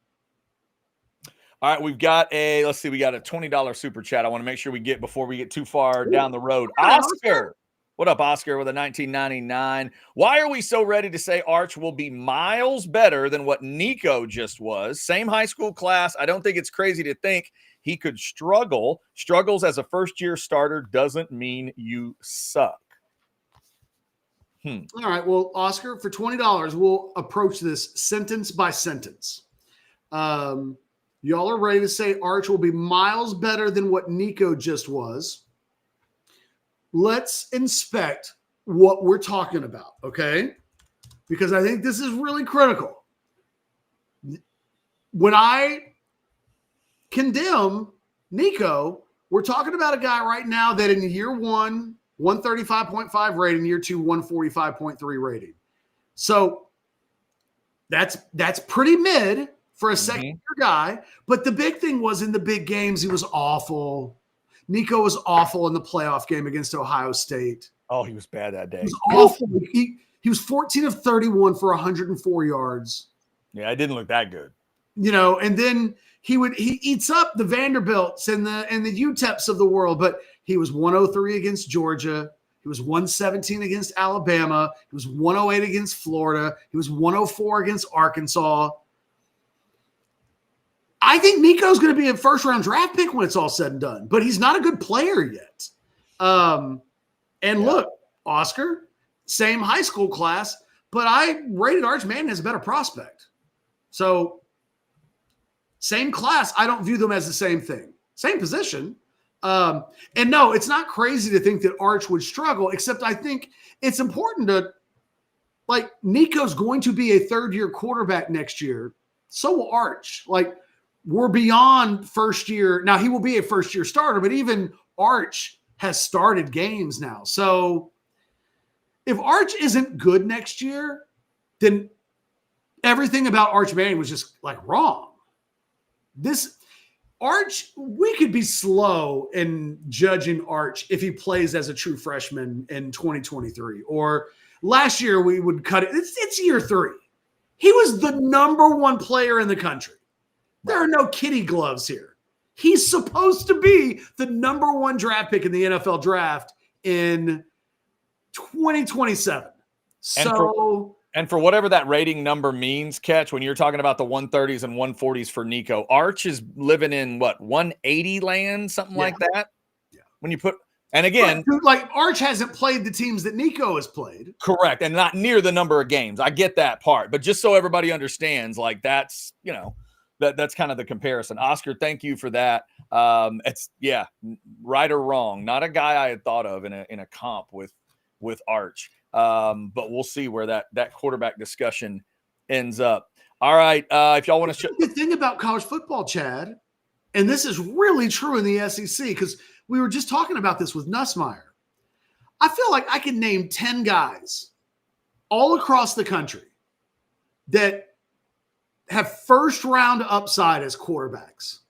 Speaker 2: All right, we got a $20 super chat I want to make sure we get before we get too far down the road. Oscar. What up, Oscar, with a 1999? Why are we so ready to say Arch will be miles better than what Nico just was? Same high school class. I don't think it's crazy to think he could struggle. Struggles as a first-year starter doesn't mean you suck.
Speaker 1: All right, well, Oscar, for $20, we'll approach this sentence by sentence. Y'all are ready to say Arch will be miles better than what Nico just was. Let's inspect what we're talking about, okay? Because I think this is really critical. When I condemn Nico, we're talking about a guy right now that in year one 135.5 rating, year 2, 145.3 rating. So that's pretty mid for a second-year guy. But the big thing was in the big games, he was awful. Nico was awful in the playoff game against Ohio State.
Speaker 2: Oh, he was bad that day.
Speaker 1: He was awful. He was 14 of 31 for 104 yards.
Speaker 2: Yeah, it didn't look that good.
Speaker 1: And then he eats up the Vanderbilts and the UTEPs of the world, but he was 103 against Georgia. He was 117 against Alabama. He was 108 against Florida. He was 104 against Arkansas. I think Nico's going to be a first-round draft pick when it's all said and done, but he's not a good player yet. Look, Oscar, same high school class, but I rated Arch Manning as a better prospect. So same class, I don't view them as the same thing. Same position. And no, it's not crazy to think that Arch would struggle, except I think it's important to, like, Nico's going to be a third-year quarterback next year. So will Arch. Like, we're beyond first year. Now, he will be a first-year starter, but even Arch has started games now. So if Arch isn't good next year, then everything about Arch Manning was just, like, wrong. This Arch, we could be slow in judging Arch if he plays as a true freshman in 2023. Or last year we would cut it. It's year 3. He was the number 1 player in the country. There are no kitty gloves here. He's supposed to be the number 1 draft pick in the NFL draft in 2027.
Speaker 2: And for whatever that rating number means, Catch, when you're talking about the 130s and 140s for Nico, Arch is living in what, 180 land, something like that?
Speaker 1: Yeah.
Speaker 2: When you put, and again,
Speaker 1: like Arch hasn't played the teams that Nico has played.
Speaker 2: Correct. And not near the number of games. I get that part. But just so everybody understands, like, that's, that's kind of the comparison. Oscar, thank you for that. It's right or wrong. Not a guy I had thought of in a comp with Arch. But we'll see where that quarterback discussion ends up. All right. If y'all want to
Speaker 1: the thing about college football, Chad, and this is really true in the SEC, because we were just talking about this with Nussmeier. I feel like I can name 10 guys all across the country that have first round upside as quarterbacks,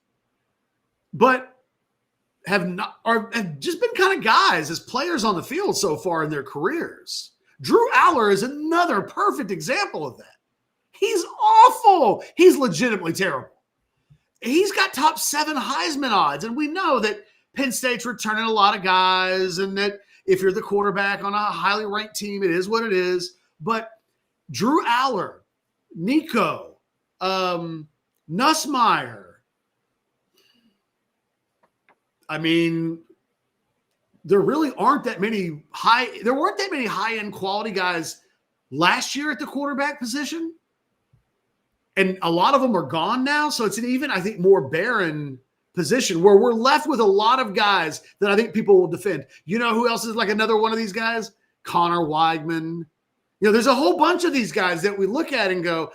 Speaker 1: but have just been kind of guys as players on the field so far in their careers. Drew Aller is another perfect example of that. He's awful. He's legitimately terrible. He's got top 7 Heisman odds, and we know that Penn State's returning a lot of guys, and that if you're the quarterback on a highly ranked team, it is what it is. But Drew Aller, Nico, Nussmeier, I mean, there really aren't that many high-end quality guys last year at the quarterback position. And a lot of them are gone now. So it's an even, I think, more barren position where we're left with a lot of guys that I think people will defend. You know who else is like another one of these guys? Connor Weigman. There's a whole bunch of these guys that we look at and go,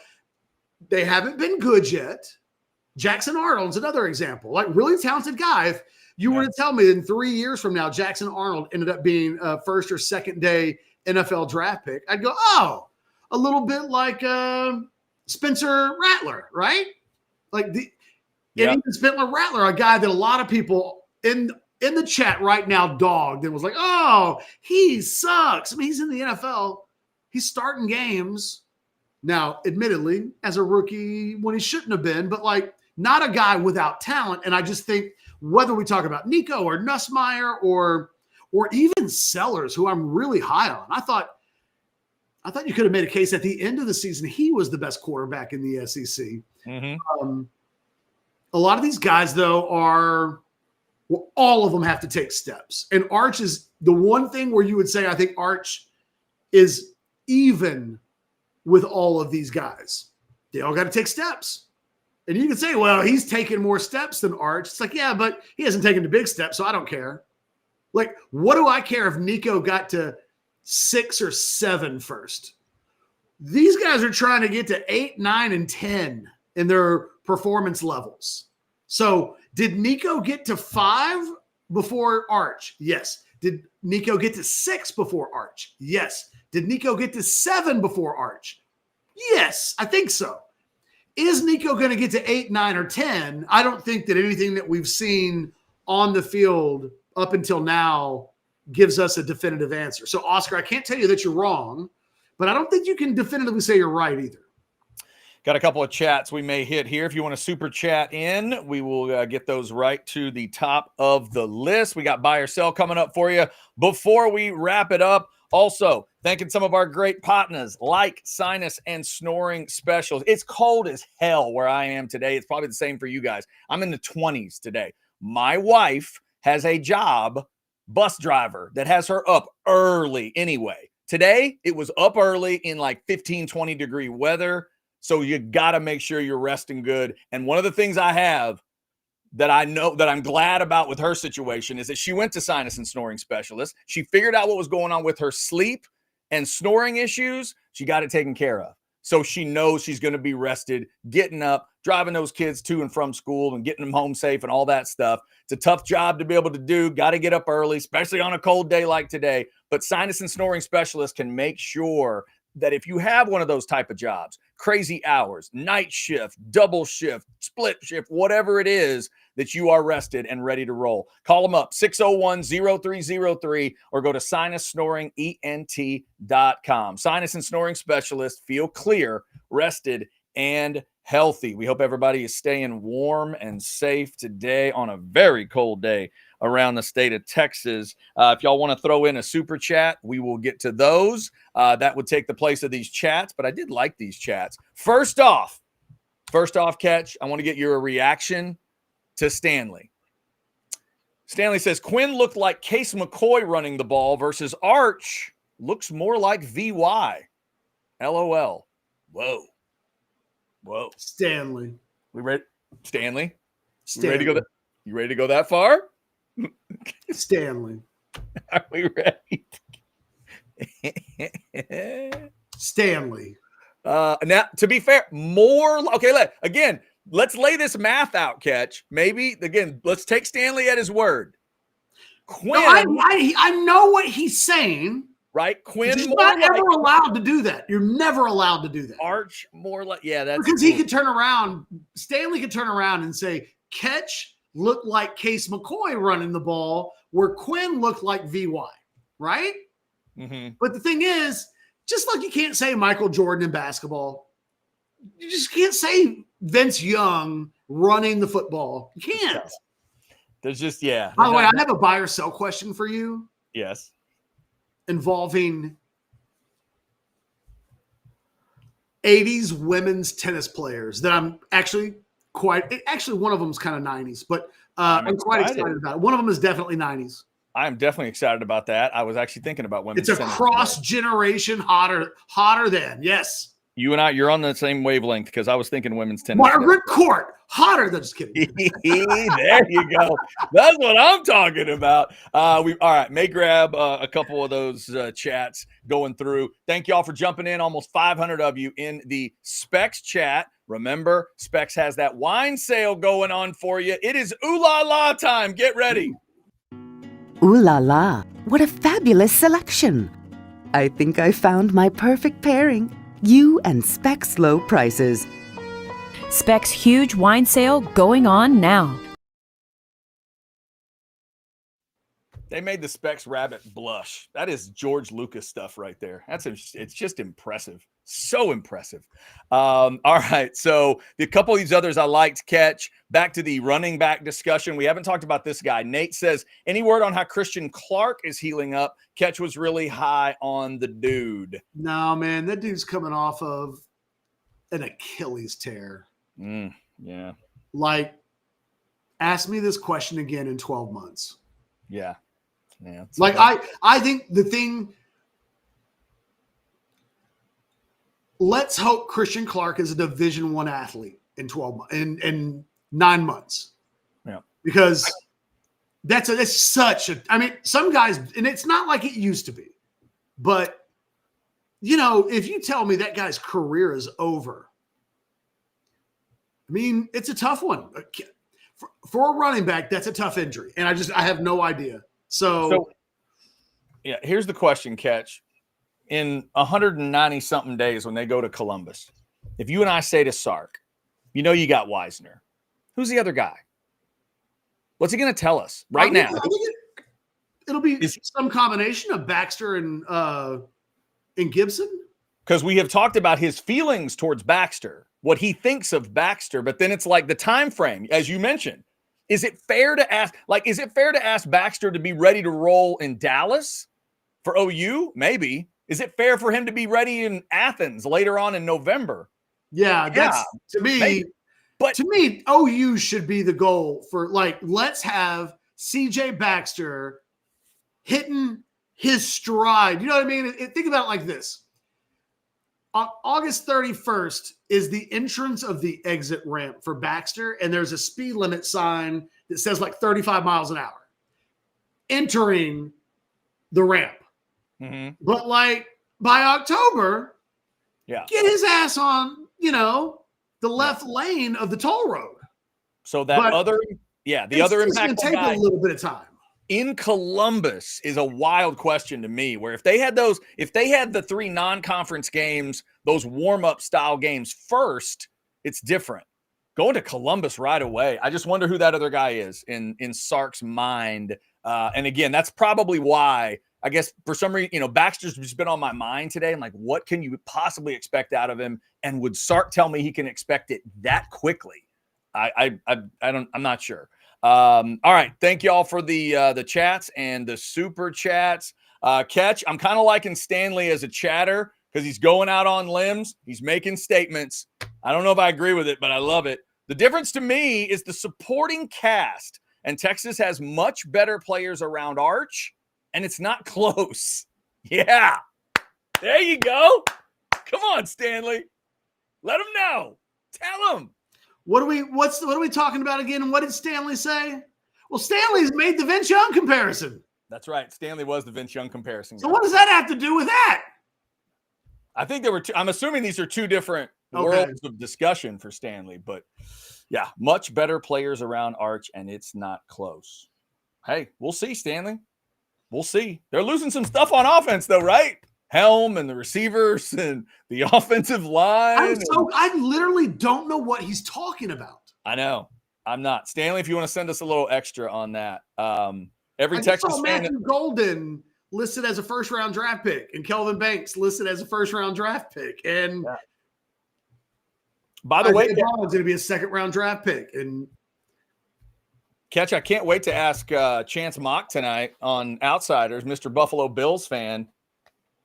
Speaker 1: they haven't been good yet. Jackson Arnold's another example, like really talented guy. If you were to tell me in 3 years from now, Jackson Arnold ended up being a first or second day NFL draft pick, I'd go, oh, a little bit like Spencer Rattler, right? Like even Spencer Rattler, a guy that a lot of people in the chat right now dogged and was like, oh, he sucks. I mean, he's in the NFL. He's starting games. Now, admittedly, as a rookie when he shouldn't have been, but like not a guy without talent. And I just think whether we talk about Nico or Nussmeier or even Sellers, who I'm really high on, I thought you could have made a case at the end of the season he was the best quarterback in the SEC. Mm-hmm. A lot of these guys, though, all of them have to take steps. And Arch is the one thing where you would say I think Arch is even with all of these guys. They all got to take steps. And you can say, well, he's taken more steps than Arch. It's like, yeah, but he hasn't taken the big steps, so I don't care. Like, what do I care if Nico got to 6 or 7 first? These guys are trying to get to 8, 9, and 10 in their performance levels. So did Nico get to 5 before Arch? Yes. Did Nico get to 6 before Arch? Yes. Did Nico get to 7 before Arch? Yes, I think so. Is Nico going to get to 8, 9, or 10? I don't think that anything that we've seen on the field up until now gives us a definitive answer. So, Oscar, I can't tell you that you're wrong, but I don't think you can definitively say you're right either.
Speaker 2: Got a couple of chats we may hit here. If you want to super chat in, we will get those right to the top of the list. We got buy or sell coming up for you. Before we wrap it up, also thanking some of our great partners like Sinus and Snoring Specials. It's cold as hell where I am today. It's probably the same for you guys. I'm in the 20s today. My wife has a job, bus driver, that has her up early anyway. Today, it was up early in like 15, 20 degree weather. So you got to make sure you're resting good. And one of the things I have that I know that I'm glad about with her situation is that she went to Sinus and Snoring Specialists. She figured out what was going on with her sleep and snoring issues. She got it taken care of. So she knows she's going to be rested, getting up, driving those kids to and from school and getting them home safe and all that stuff. It's a tough job to be able to do. Got to get up early, especially on a cold day like today. But Sinus and Snoring Specialists can make sure that if you have one of those type of jobs, crazy hours, night shift, double shift, split shift, whatever it is, that you are rested and ready to roll. Call them up, 601-0303, or go to sinussnoringent.com. Sinus and Snoring Specialists, feel clear, rested, and healthy. We hope everybody is staying warm and safe today on a very cold day around the state of Texas. If y'all want to throw in a super chat, we will get to those. That would take the place of these chats, but I did like these chats. First off, Catch, I want to get your reaction to Stanley. Stanley says, Quinn looked like Case McCoy running the ball versus Arch looks more like VY. LOL. Whoa.
Speaker 1: Stanley.
Speaker 2: We ready? Stanley?
Speaker 1: Stanley.
Speaker 2: You ready to go that far?
Speaker 1: Stanley.
Speaker 2: Are we ready?
Speaker 1: Stanley.
Speaker 2: Now, to be fair, let's lay this math out, Catch. Maybe, again, let's take Stanley at his word. Quinn.
Speaker 1: No, I know what he's saying.
Speaker 2: Right? Quinn.
Speaker 1: He's not ever allowed to do that. You're never allowed to do that.
Speaker 2: Arch, more like, yeah, that's
Speaker 1: because he could turn around. Stanley could turn around and say, Catch looked like Case McCoy running the ball, where Quinn looked like VY, right?
Speaker 2: Mm-hmm.
Speaker 1: But the thing is, just like you can't say Michael Jordan in basketball, you just can't say Vince Young running the football. You can't.
Speaker 2: There's just, yeah.
Speaker 1: By the way, I have a buy or sell question for you.
Speaker 2: Yes.
Speaker 1: Involving 80s women's tennis players that I'm actually one of them is kind of 90s, but I'm quite excited about it. One of them is definitely 90s.
Speaker 2: I'm definitely excited about that. I was actually thinking about women's tennis.
Speaker 1: It's a cross-generation hotter than, yes.
Speaker 2: You and I, you're on the same wavelength because I was thinking women's tennis.
Speaker 1: Margaret Court, hotter than, just kidding.
Speaker 2: There you go. That's what I'm talking about. All right, may grab a couple of those chats going through. Thank y'all for jumping in. Almost 500 of you in the Specs chat. Remember, Specs has that wine sale going on for you. It is ooh la la time. Get ready.
Speaker 3: Ooh la la, what a fabulous selection. I think I found my perfect pairing. You and Specs low prices.
Speaker 4: Specs huge wine sale going on now.
Speaker 2: They made the Specs rabbit blush. That is George Lucas stuff right there. It's just impressive. So impressive. All right. So the couple of these others I liked, Catch. Back to the running back discussion. We haven't talked about this guy. Nate says, any word on how Christian Clark is healing up? Catch was really high on the dude.
Speaker 1: No, man. That dude's coming off of an Achilles tear.
Speaker 2: Yeah.
Speaker 1: Like, ask me this question again in 12 months.
Speaker 2: Yeah. Yeah.
Speaker 1: Like, I think the thing, let's hope Christian Clark is a Division I athlete in 9 months.
Speaker 2: Yeah.
Speaker 1: Because that's such a, I mean, some guys, and it's not like it used to be, but you know, if you tell me that guy's career is over, I mean, it's a tough one. For a running back, that's a tough injury. And I have no idea. So
Speaker 2: Yeah, here's the question, Catch. In 190 something days when they go to Columbus, if you and I say to Sark, you know you got Wisner, who's the other guy? What's he going to tell us right now?
Speaker 1: I think it'll be some combination of Baxter and Gibson.
Speaker 2: Because we have talked about his feelings towards Baxter, what he thinks of Baxter, but then it's like the time frame, as you mentioned. Is it fair to ask Baxter to be ready to roll in Dallas for OU? Maybe. Is it fair for him to be ready in Athens later on in November?
Speaker 1: Yeah, that's to me.
Speaker 2: Maybe. But
Speaker 1: to me, OU should be the goal for let's have CJ Baxter hitting his stride. You know what I mean? Think about it like this. On August 31st is the entrance of the exit ramp for Baxter, and there's a speed limit sign that says 35 miles an hour entering the ramp.
Speaker 2: Mm-hmm.
Speaker 1: But by October,
Speaker 2: get
Speaker 1: his ass on, the left lane of the toll road.
Speaker 2: So the other impactful
Speaker 1: going to take
Speaker 2: guy
Speaker 1: a little bit of time.
Speaker 2: In Columbus is a wild question to me, where if they had the 3 non-conference games, those warm-up style games first, it's different. Going to Columbus right away, I just wonder who that other guy is in Sark's mind. And again, that's probably why, I guess, for some reason, Baxter's just been on my mind today. I'm like, what can you possibly expect out of him? And would Sark tell me he can expect it that quickly? I'm not sure. All right. Thank you all for the chats and the super chats. Catch, I'm kind of liking Stanley as a chatter because he's going out on limbs. He's making statements. I don't know if I agree with it, but I love it. The difference to me is the supporting cast, and Texas has much better players around Arch, and it's not close. Yeah. There you go. Come on, Stanley. Let him know. Tell him.
Speaker 1: What are we talking about again? And what did Stanley say? Well, Stanley's made the Vince Young comparison.
Speaker 2: That's right. Stanley was the Vince Young comparison guy.
Speaker 1: So what does that have to do with that?
Speaker 2: I think there were I'm assuming these are two different worlds of discussion for Stanley, but yeah, much better players around Arch, and it's not close. Hey, we'll see, Stanley. We'll see. They're losing some stuff on offense, though, right? Helm and the receivers and the offensive line.
Speaker 1: I literally don't know what he's talking about.
Speaker 2: I know. I'm not. Stanley, if you want to send us a little extra on that. Every
Speaker 1: I
Speaker 2: Texas
Speaker 1: saw
Speaker 2: fan.
Speaker 1: Matthew Golden listed as a first-round draft pick, and Kelvin Banks listed as a first-round draft pick. And
Speaker 2: by the way,
Speaker 1: Isaiah Bond's going to be a second-round draft pick. And
Speaker 2: Catch, I can't wait to ask Chance Mock tonight on Outsiders, Mr. Buffalo Bills fan.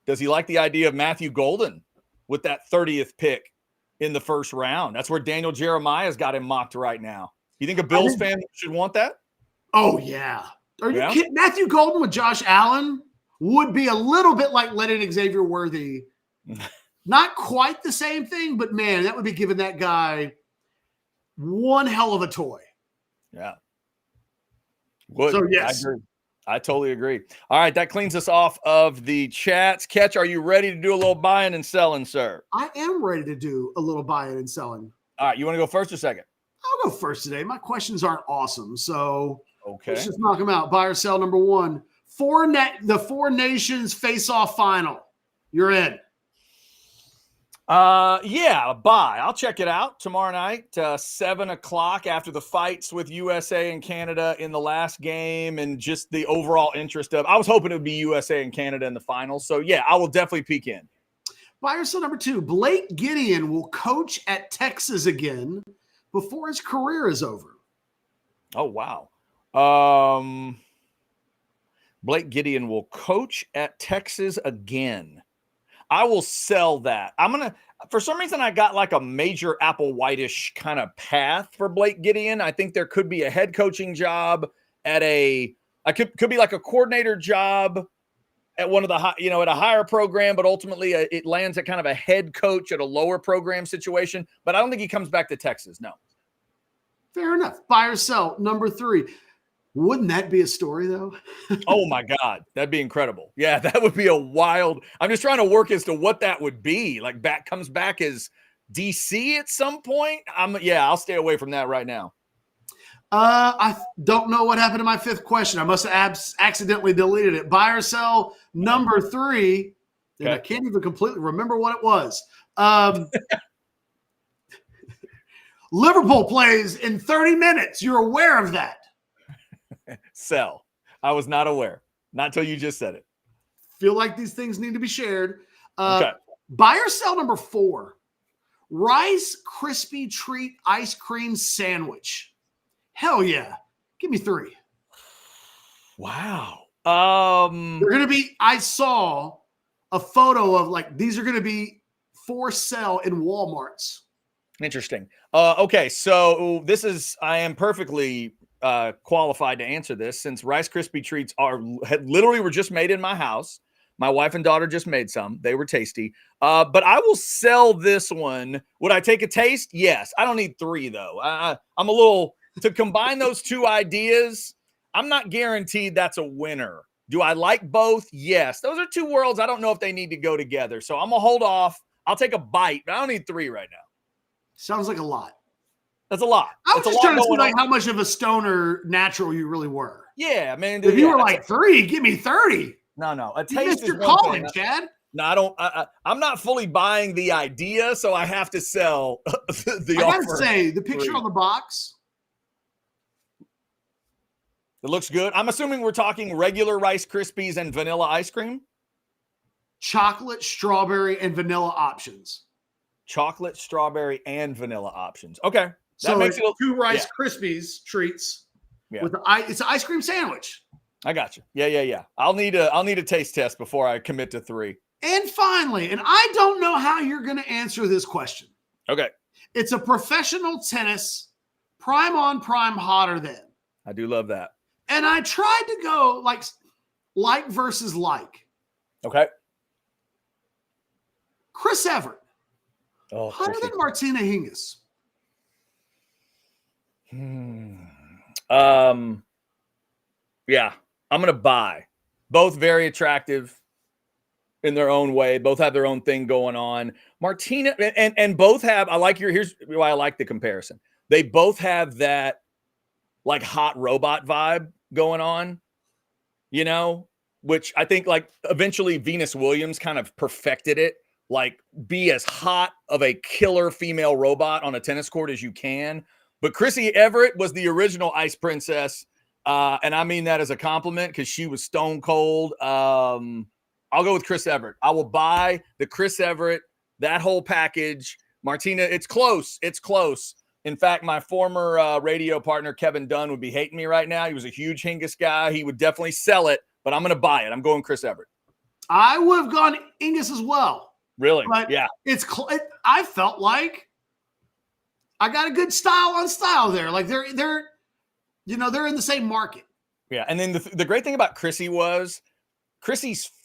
Speaker 2: Does he like the idea of Matthew Golden with that 30th pick in the first round? That's where Daniel Jeremiah's got him mocked right now. You think a Bills fan should want that?
Speaker 1: Oh, yeah. Are you kidding? Matthew Golden with Josh Allen would be a little bit like letting Xavier Worthy. Not quite the same thing, but man, that would be giving that guy one hell of a toy.
Speaker 2: Yeah. Would.
Speaker 1: So, yes.
Speaker 2: I agree. I totally agree. All right, that cleans us off of the chats. Catch, are you ready to do a little buying and selling, sir?
Speaker 1: I am ready to do a little buying and selling.
Speaker 2: All right, you want to go first or second?
Speaker 1: I'll go first today. My questions aren't awesome, so let's
Speaker 2: Okay.
Speaker 1: just knock them out. Buy or sell number one. The Four Nations face-off final. You're in.
Speaker 2: Yeah, buy. I'll check it out tomorrow night, 7:00 after the fights with USA and Canada in the last game, and just the overall interest of. I was hoping it would be USA and Canada in the finals, so yeah, I will definitely peek in.
Speaker 1: Buy or sell number two. Blake Gideon will coach at Texas again before his career is over.
Speaker 2: Oh wow. Blake Gideon will coach at Texas again. I will sell that. For some reason, I got like a major Apple Whitish kind of path for Blake Gideon. I think there could be a head coaching job at could be like a coordinator job at one of the at a higher program, but ultimately it lands at kind of a head coach at a lower program situation. But I don't think he comes back to Texas. No.
Speaker 1: Fair enough. Buy or sell number three. Wouldn't that be a story, though?
Speaker 2: Oh, my God. That'd be incredible. Yeah, that would be a wild – I'm just trying to work as to what that would be. Like, comes back as DC at some point? I'll stay away from that right now.
Speaker 1: Don't know what happened to my fifth question. I must have accidentally deleted it. Buy or sell number 3. And I can't even completely remember what it was. Liverpool plays in 30 minutes. You're aware of that.
Speaker 2: Sell. I was not aware. Not until you just said it.
Speaker 1: Feel like these things need to be shared.
Speaker 2: Okay.
Speaker 1: Buy or sell number 4. Rice Krispie Treat ice cream sandwich. Hell yeah. Give me 3.
Speaker 2: Wow.
Speaker 1: They're going to be, I saw a photo of like, these are going to be for sale in Walmarts.
Speaker 2: Interesting. Okay. So I am perfectly qualified to answer this since Rice Krispie Treats literally were just made in my house. My wife and daughter just made some. They were tasty. But I will sell this one. Would I take a taste? Yes. I don't need 3 though. I'm a little to combine those 2 ideas. I'm not guaranteed that's a winner. Do I like both? Yes. Those are 2 worlds. I don't know if they need to go together. So I'm gonna hold off. I'll take a bite, but I don't need 3 right now.
Speaker 1: Sounds like a lot.
Speaker 2: That's a lot.
Speaker 1: I was just trying to see like how much of a stoner natural you really were.
Speaker 2: Yeah, man.
Speaker 1: If you were like 3, give me 30.
Speaker 2: No. A
Speaker 1: You
Speaker 2: taste
Speaker 1: missed
Speaker 2: is
Speaker 1: your
Speaker 2: one
Speaker 1: calling,
Speaker 2: thing.
Speaker 1: Chad.
Speaker 2: No, I'm not fully buying the idea, so I have to sell the
Speaker 1: I gotta
Speaker 2: offer.
Speaker 1: say, the picture
Speaker 2: 3.
Speaker 1: on the box.
Speaker 2: It looks good. I'm assuming we're talking regular Rice Krispies and vanilla ice cream.
Speaker 1: Chocolate, strawberry, and vanilla options.
Speaker 2: Chocolate, strawberry, and vanilla options. Okay.
Speaker 1: So makes it 2 Rice Krispies treats with it's an ice cream sandwich.
Speaker 2: I got you. Yeah. I'll need a taste test before I commit to 3.
Speaker 1: And finally, and I don't know how you're going to answer this question.
Speaker 2: Okay.
Speaker 1: It's a professional tennis prime on prime hotter than.
Speaker 2: I do love that.
Speaker 1: And I tried to go like versus like.
Speaker 2: Okay.
Speaker 1: Chris Everett.
Speaker 2: Oh,
Speaker 1: Hotter than Martina Hingis.
Speaker 2: Yeah, I'm going to buy. Both very attractive in their own way. Both have their own thing going on. Martina and both have, here's why I like the comparison. They both have that like hot robot vibe going on, which I think like eventually Venus Williams kind of perfected it. Like be as hot of a killer female robot on a tennis court as you can. But Chrissy Everett was the original Ice Princess. And I mean that as a compliment because she was stone cold. I'll go with Chris Everett. I will buy the Chris Everett, that whole package. Martina, it's close. It's close. In fact, my former radio partner, Kevin Dunn, would be hating me right now. He was a huge Hingis guy. He would definitely sell it, but I'm going to buy it. I'm going Chris Everett.
Speaker 1: I would have gone Hingis as well.
Speaker 2: Really?
Speaker 1: But
Speaker 2: yeah.
Speaker 1: I felt like I got a good style on style there. Like they're in the same market.
Speaker 2: Yeah. And then the great thing about Chrissy's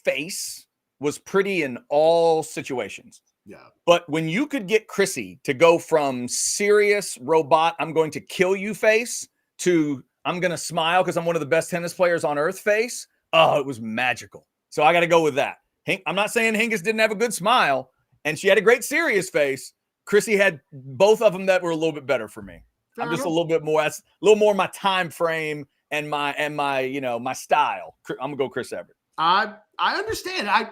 Speaker 2: face was pretty in all situations.
Speaker 1: Yeah.
Speaker 2: But when you could get Chrissy to go from serious robot, I'm going to kill you face to I'm going to smile because I'm one of the best tennis players on earth face. Oh, it was magical. So I got to go with that. I'm not saying Hingis didn't have a good smile and she had a great serious face. Chrissy had both of them that were a little bit better for me. I'm just a little bit more, that's a little more my time frame and my my style. I'm gonna go Chris Everett.
Speaker 1: I understand. I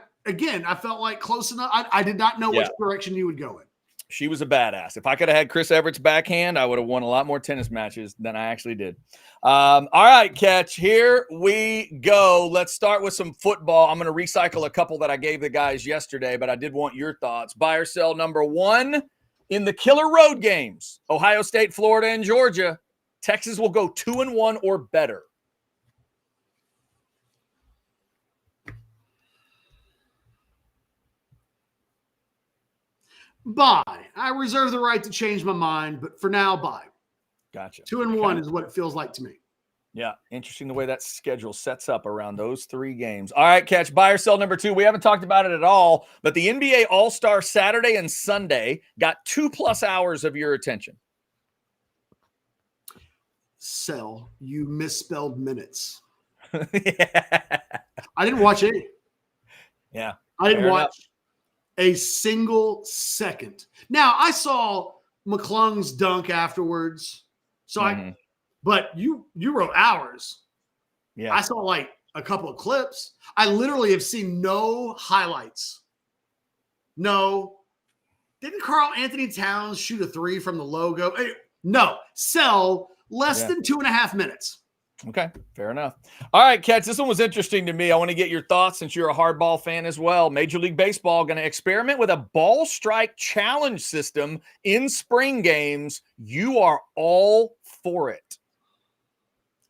Speaker 1: felt like close enough. I did not know which direction you would go in.
Speaker 2: She was a badass. If I could have had Chris Everett's backhand, I would have won a lot more tennis matches than I actually did. All right, Catch, here we go. Let's start with some football. I'm going to recycle a couple that I gave the guys yesterday, but I did want your thoughts. Buy or sell number 1 in the killer road games, Ohio State, Florida, and Georgia. Texas will go 2-1 or better.
Speaker 1: Buy. I reserve the right to change my mind, but for now, buy.
Speaker 2: Gotcha.
Speaker 1: 2-1 is what it feels like to me.
Speaker 2: Yeah, interesting the way that schedule sets up around those 3 games. All right, Catch, buy or sell number 2. We haven't talked about it at all, but the NBA All-Star Saturday and Sunday got 2+ hours of your attention.
Speaker 1: Sell. You misspelled minutes.
Speaker 2: Yeah.
Speaker 1: I didn't watch any.
Speaker 2: Yeah.
Speaker 1: I didn't watch a single second. Now, I saw McClung's dunk afterwards. So But you wrote hours.
Speaker 2: Yeah.
Speaker 1: I saw like a couple of clips. I literally have seen no highlights. No. Didn't Carl Anthony Towns shoot a 3 from the logo? No. Sell less than 2.5 minutes.
Speaker 2: Okay, fair enough. All right, Ketch, this one was interesting to me. I want to get your thoughts since you're a hardball fan as well. Major League Baseball going to experiment with a ball strike challenge system in spring games. You are all for it.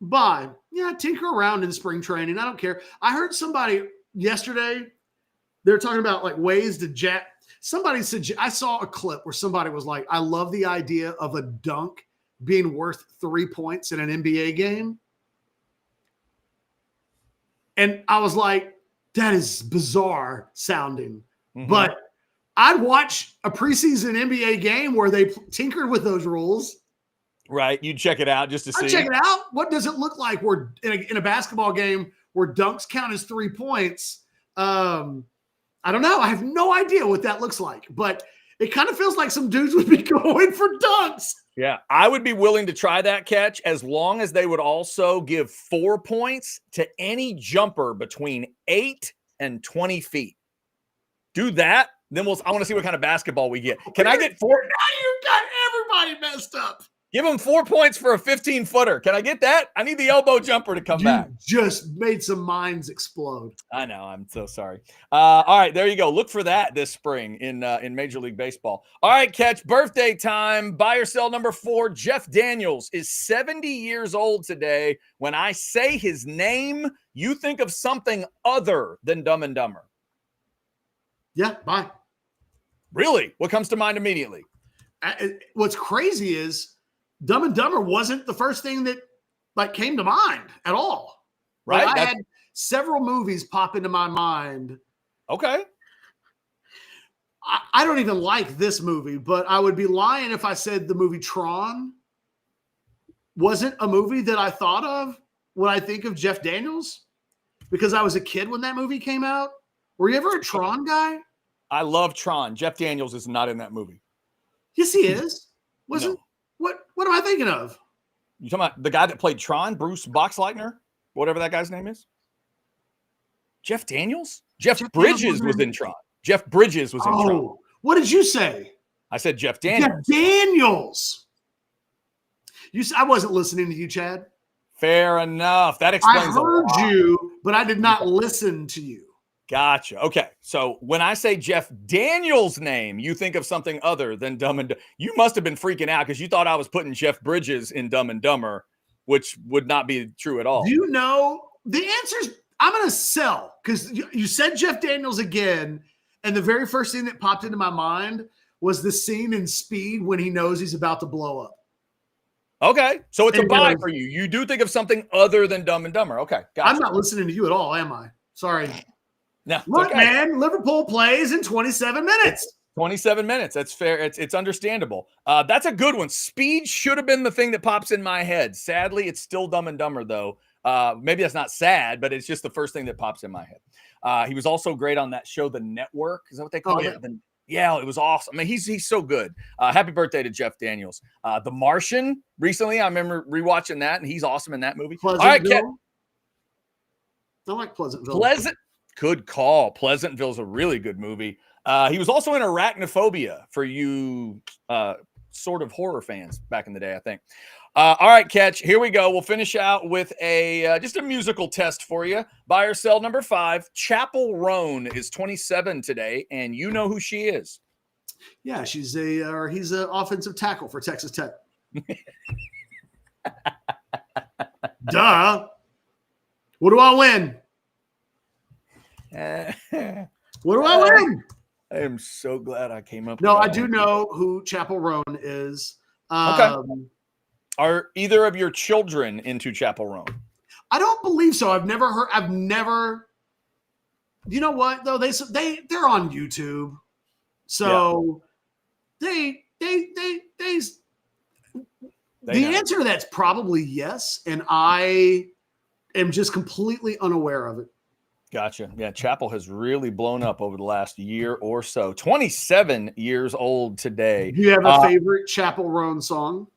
Speaker 1: Bye. Yeah, tinker around in spring training. I don't care. I heard somebody yesterday, they're talking about like ways to jack. Somebody said, I saw a clip where somebody was like, I love the idea of a dunk being worth 3 points in an NBA game. And I was like, that is bizarre sounding. Mm-hmm. But I'd watch a preseason NBA game where they tinkered with those rules.
Speaker 2: Right. You check it out just to see.
Speaker 1: Check it out. What does it look like where in a basketball game where dunks count as 3 points? I don't know. I have no idea what that looks like, but it kind of feels like some dudes would be going for dunks.
Speaker 2: Yeah, I would be willing to try that, Catch, as long as they would also give 4 points to any jumper between 8 and 20 feet. Do that, then I want to see what kind of basketball we get. Can I get 4?
Speaker 1: Now you've got everybody messed up.
Speaker 2: Give them 4 points for a 15-footer. Can I get that? I need the elbow jumper to come back.
Speaker 1: Just made some minds explode.
Speaker 2: I know. I'm so sorry. All right, there you go. Look for that this spring in Major League Baseball. All right, Catch, birthday time. Buy or sell number 4. Jeff Daniels is 70 years old today. When I say his name, you think of something other than Dumb and Dumber.
Speaker 1: Yeah, bye.
Speaker 2: Really? What comes to mind immediately?
Speaker 1: What's crazy is Dumb and Dumber wasn't the first thing that like came to mind at all.
Speaker 2: Right.
Speaker 1: Like, I had several movies pop into my mind.
Speaker 2: Okay.
Speaker 1: I don't even like this movie, but I would be lying if I said the movie Tron wasn't a movie that I thought of when I think of Jeff Daniels, because I was a kid when that movie came out. Were you ever a Tron guy?
Speaker 2: I love Tron. Jeff Daniels is not in that movie.
Speaker 1: Yes, he is. Wasn't
Speaker 2: No.
Speaker 1: What am I thinking of?
Speaker 2: You talking about the guy that played Tron, Bruce Boxleitner, whatever that guy's name is? Jeff Daniels? Jeff Bridges was in Tron. Jeff Bridges was in Tron.
Speaker 1: What did you say?
Speaker 2: I said Jeff Daniels.
Speaker 1: Jeff Daniels. I wasn't listening to you, Chad.
Speaker 2: Fair enough. That explains.
Speaker 1: I heard you, but I did not listen to you.
Speaker 2: Gotcha. Okay. So when I say Jeff Daniels' name, you think of something other than Dumb and Dumber. You must have been freaking out because you thought I was putting Jeff Bridges in Dumb and Dumber, which would not be true at all.
Speaker 1: Do you know the answers? I'm going to sell because you said Jeff Daniels again. And the very first thing that popped into my mind was the scene in Speed when he knows he's about to blow up.
Speaker 2: Okay. So it's a buy for you. You do think of something other than Dumb and Dumber. Okay. Gotcha.
Speaker 1: I'm not listening to you at all, am I? Sorry.
Speaker 2: No,
Speaker 1: look,
Speaker 2: okay.
Speaker 1: Man, Liverpool plays in 27 minutes.
Speaker 2: 27 minutes. That's fair. It's understandable. That's a good one. Speed should have been the thing that pops in my head. Sadly, it's still Dumb and Dumber, though. Maybe that's not sad, but it's just the first thing that pops in my head. He was also great on that show, The Network. Is that what they call it? Yeah, it was awesome. I mean, he's so good. Happy birthday to Jeff Daniels. The Martian, recently, I remember rewatching that, and he's awesome in that movie. All right, Ken.
Speaker 1: I like Pleasantville.
Speaker 2: Good call. Pleasantville's a really good movie. He was also in Arachnophobia for you sort of horror fans back in the day, I think. All right, Catch. Here we go. We'll finish out with just a musical test for you. Buy or sell number 5. Chapel Roan is 27 today, and you know who she is.
Speaker 1: Yeah, he's an offensive tackle for Texas Tech. Duh. What do I win? What do I win?
Speaker 2: I am so glad I came up with
Speaker 1: No,
Speaker 2: that
Speaker 1: I do know who Chapel Roan is.
Speaker 2: Okay. Are either of your children into Chapel Roan?
Speaker 1: I don't believe so. I've never. You know what though? They're on YouTube, so the answer to that's probably yes, and I am just completely unaware of it.
Speaker 2: Gotcha. Yeah, Chapel has really blown up over the last year or so. 27 years old today.
Speaker 1: Do you have a favorite Chapel Roan song?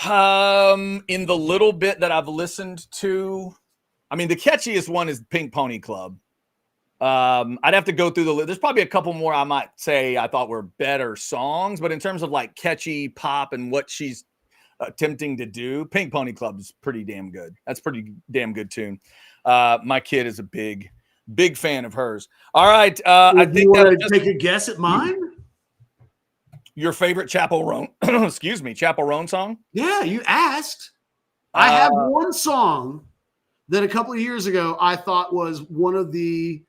Speaker 2: In the little bit that I've listened to, I mean, the catchiest one is Pink Pony Club. I'd have to go through the list. There's probably a couple more I might say I thought were better songs, but in terms of like catchy pop and what she's attempting to do, Pink Pony Club is pretty damn good. That's pretty damn good tune. My kid is a big fan of hers. All right. I think
Speaker 1: you want to take a guess at mine?
Speaker 2: Your favorite Chapel Roan, excuse me, Chapel Roan song?
Speaker 1: Yeah, you asked. I have one song that a couple of years ago I thought was one of the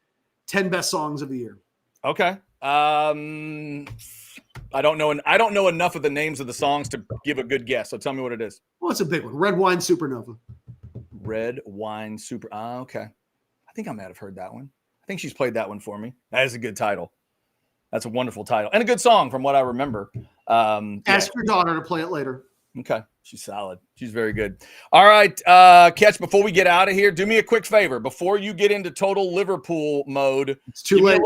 Speaker 1: 10 best songs of the year.
Speaker 2: Okay. I don't know enough of the names of the songs to give a good guess. So tell me what it is.
Speaker 1: Well, it's a big one. Red Wine Supernova.
Speaker 2: Red Wine Super. Okay. I think I might have heard that one. I think she's played that one for me. That is a good title. That's a wonderful title and a good song from what I remember.
Speaker 1: Ask your daughter to play it later.
Speaker 2: Okay. She's solid. She's very good. All right. Catch, before we get out of here, do me a quick favor. Before you get into total Liverpool mode.
Speaker 1: It's too late.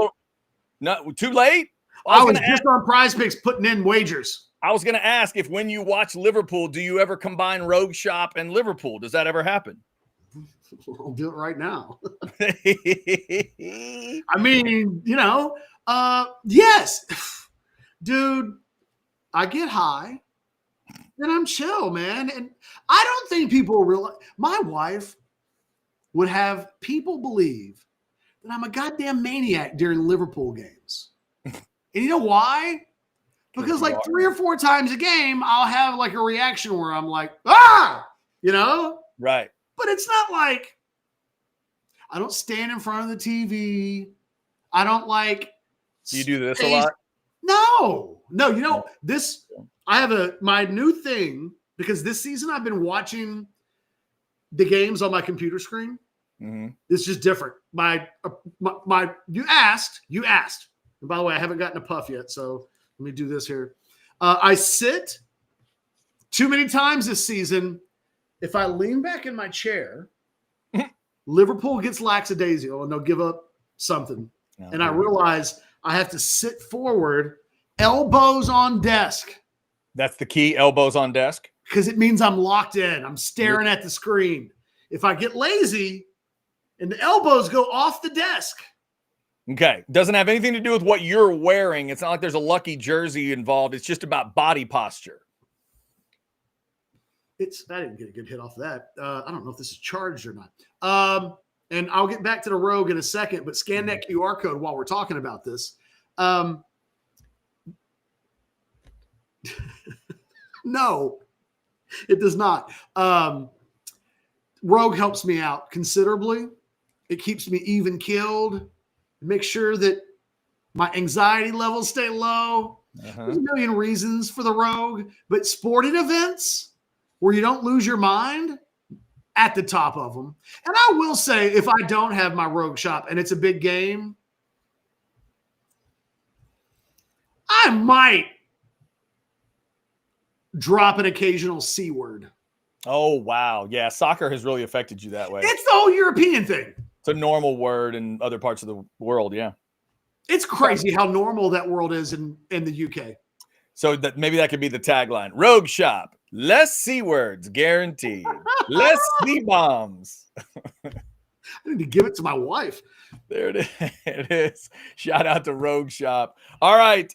Speaker 2: No, too late?
Speaker 1: I was just on Prize Picks putting in wagers.
Speaker 2: I was going to ask if when you watch Liverpool, do you ever combine Rogue Shop and Liverpool? Does that ever happen?
Speaker 1: I'll do it right now. I mean, yes. Dude, I get high and I'm chill, man. And I don't think people realize, my wife would have people believe that I'm a goddamn maniac during Liverpool games. And you know why? Because like 3 or 4 times a game, I'll have like a reaction where I'm like,
Speaker 2: Right.
Speaker 1: But it's not like I don't stand in front of the TV. I don't like.
Speaker 2: Do you do this a lot?
Speaker 1: No. This. I have my new thing because this season I've been watching the games on my computer screen.
Speaker 2: Mm-hmm.
Speaker 1: It's just different. You asked. And by the way, I haven't gotten a puff yet, so let me do this here. I sit too many times this season. If I lean back in my chair, Liverpool gets lackadaisical and they'll give up something.
Speaker 2: No,
Speaker 1: and I realize I have to sit forward, elbows on desk.
Speaker 2: That's the key, elbows on desk?
Speaker 1: Because it means I'm locked in. I'm staring at the screen. If I get lazy and the elbows go off the desk.
Speaker 2: Okay. Doesn't have anything to do with what you're wearing. It's not like there's a lucky jersey involved. It's just about body posture.
Speaker 1: I didn't get a good hit off of that. I don't know if this is charged or not. And I'll get back to the Rogue in a second, but scan that QR code while we're talking about this. No, it does not. Rogue helps me out considerably. It keeps me even keeled. It makes sure that my anxiety levels stay low. There's a million reasons for the Rogue, but sporting events where you don't lose your mind, at the top of them. And I will say, if I don't have my Rogue Shop and it's a big game, I might drop an occasional C word.
Speaker 2: Oh, wow. Yeah, soccer has really affected you that way.
Speaker 1: It's the whole European thing.
Speaker 2: It's a normal word in other parts of the world, yeah.
Speaker 1: It's crazy how normal that world is in the UK.
Speaker 2: So maybe that could be the tagline. Rogue Shop. Less C words guaranteed. Less C bombs.
Speaker 1: I need to give it to my wife.
Speaker 2: There it is. It is. Shout out to Rogue Shop. All right.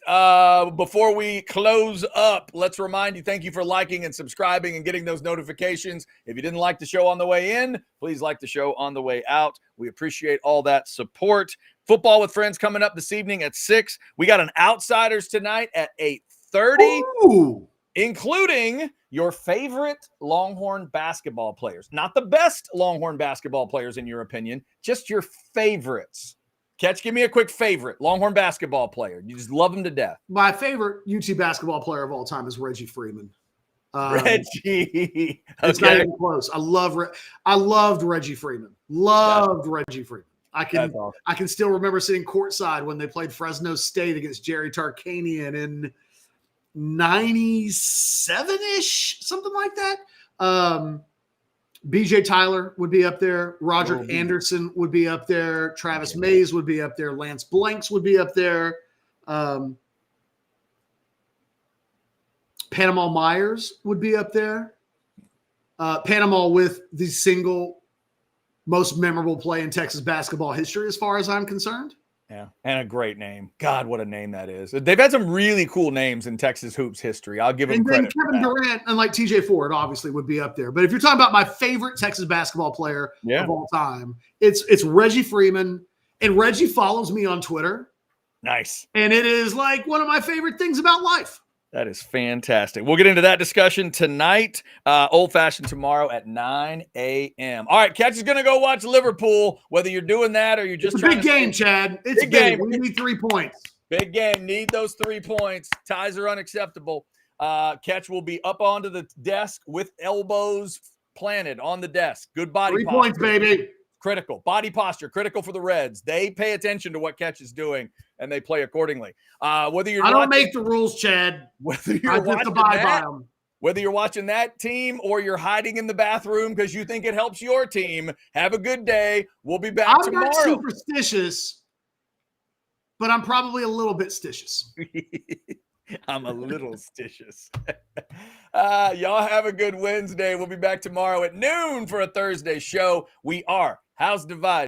Speaker 2: Before we close up, let's remind you, thank you for liking and subscribing and getting those notifications. If you didn't like the show on the way in, please like the show on the way out. We appreciate all that support. Football with Friends coming up this evening at 6. We got an Outsiders tonight at 8:30.
Speaker 1: Ooh.
Speaker 2: Including your favorite Longhorn basketball players. Not the best Longhorn basketball players in your opinion, just your favorites. Catch, give me a quick favorite Longhorn basketball player. You just love them to death.
Speaker 1: My favorite UT basketball player of all time is Reggie Freeman.
Speaker 2: Reggie.
Speaker 1: It's not even close. I loved Reggie Freeman. Reggie Freeman. I can still remember sitting courtside when they played Fresno State against Jerry Tarkanian in 97-ish, something like that. BJ Tyler would be up there. Roger Anderson would be up there. Travis Mays would be up there. Lance Blanks would be up there. Panama Myers would be up there. Panama with the single most memorable play in Texas basketball history, as far as I'm concerned.
Speaker 2: Yeah, and a great name. God, what a name that is. They've had some really cool names in Texas hoops history. I'll give them
Speaker 1: And then
Speaker 2: credit.
Speaker 1: Kevin Durant and like TJ Ford obviously would be up there. But if you're talking about my favorite Texas basketball player of all time, it's Reggie Freeman. And Reggie follows me on Twitter.
Speaker 2: Nice.
Speaker 1: And it is like one of my favorite things about life.
Speaker 2: That is fantastic. We'll get into that discussion tonight. Old Fashioned tomorrow at 9 a.m. All right, Catch is going to go watch Liverpool, whether you're doing that or you're just
Speaker 1: it's a big game, Chad. It's big game. We need 3 points.
Speaker 2: Big game. Need those 3 points. Ties are unacceptable. Catch will be up onto the desk with elbows planted on the desk. Good body
Speaker 1: 3
Speaker 2: posture.
Speaker 1: points, baby.
Speaker 2: Critical. Body posture, critical for the Reds. They pay attention to what Catch is doing, and they play accordingly. Whether you're
Speaker 1: I don't make the rules, Chad.
Speaker 2: Whether you're
Speaker 1: I just abide by them.
Speaker 2: Whether you're watching that team or you're hiding in the bathroom because you think it helps your team, have a good day. We'll be back tomorrow.
Speaker 1: I'm not superstitious, but I'm probably a little bit stitious.
Speaker 2: I'm a little stitious. Y'all have a good Wednesday. We'll be back tomorrow at noon for a Thursday show. We are House Divided.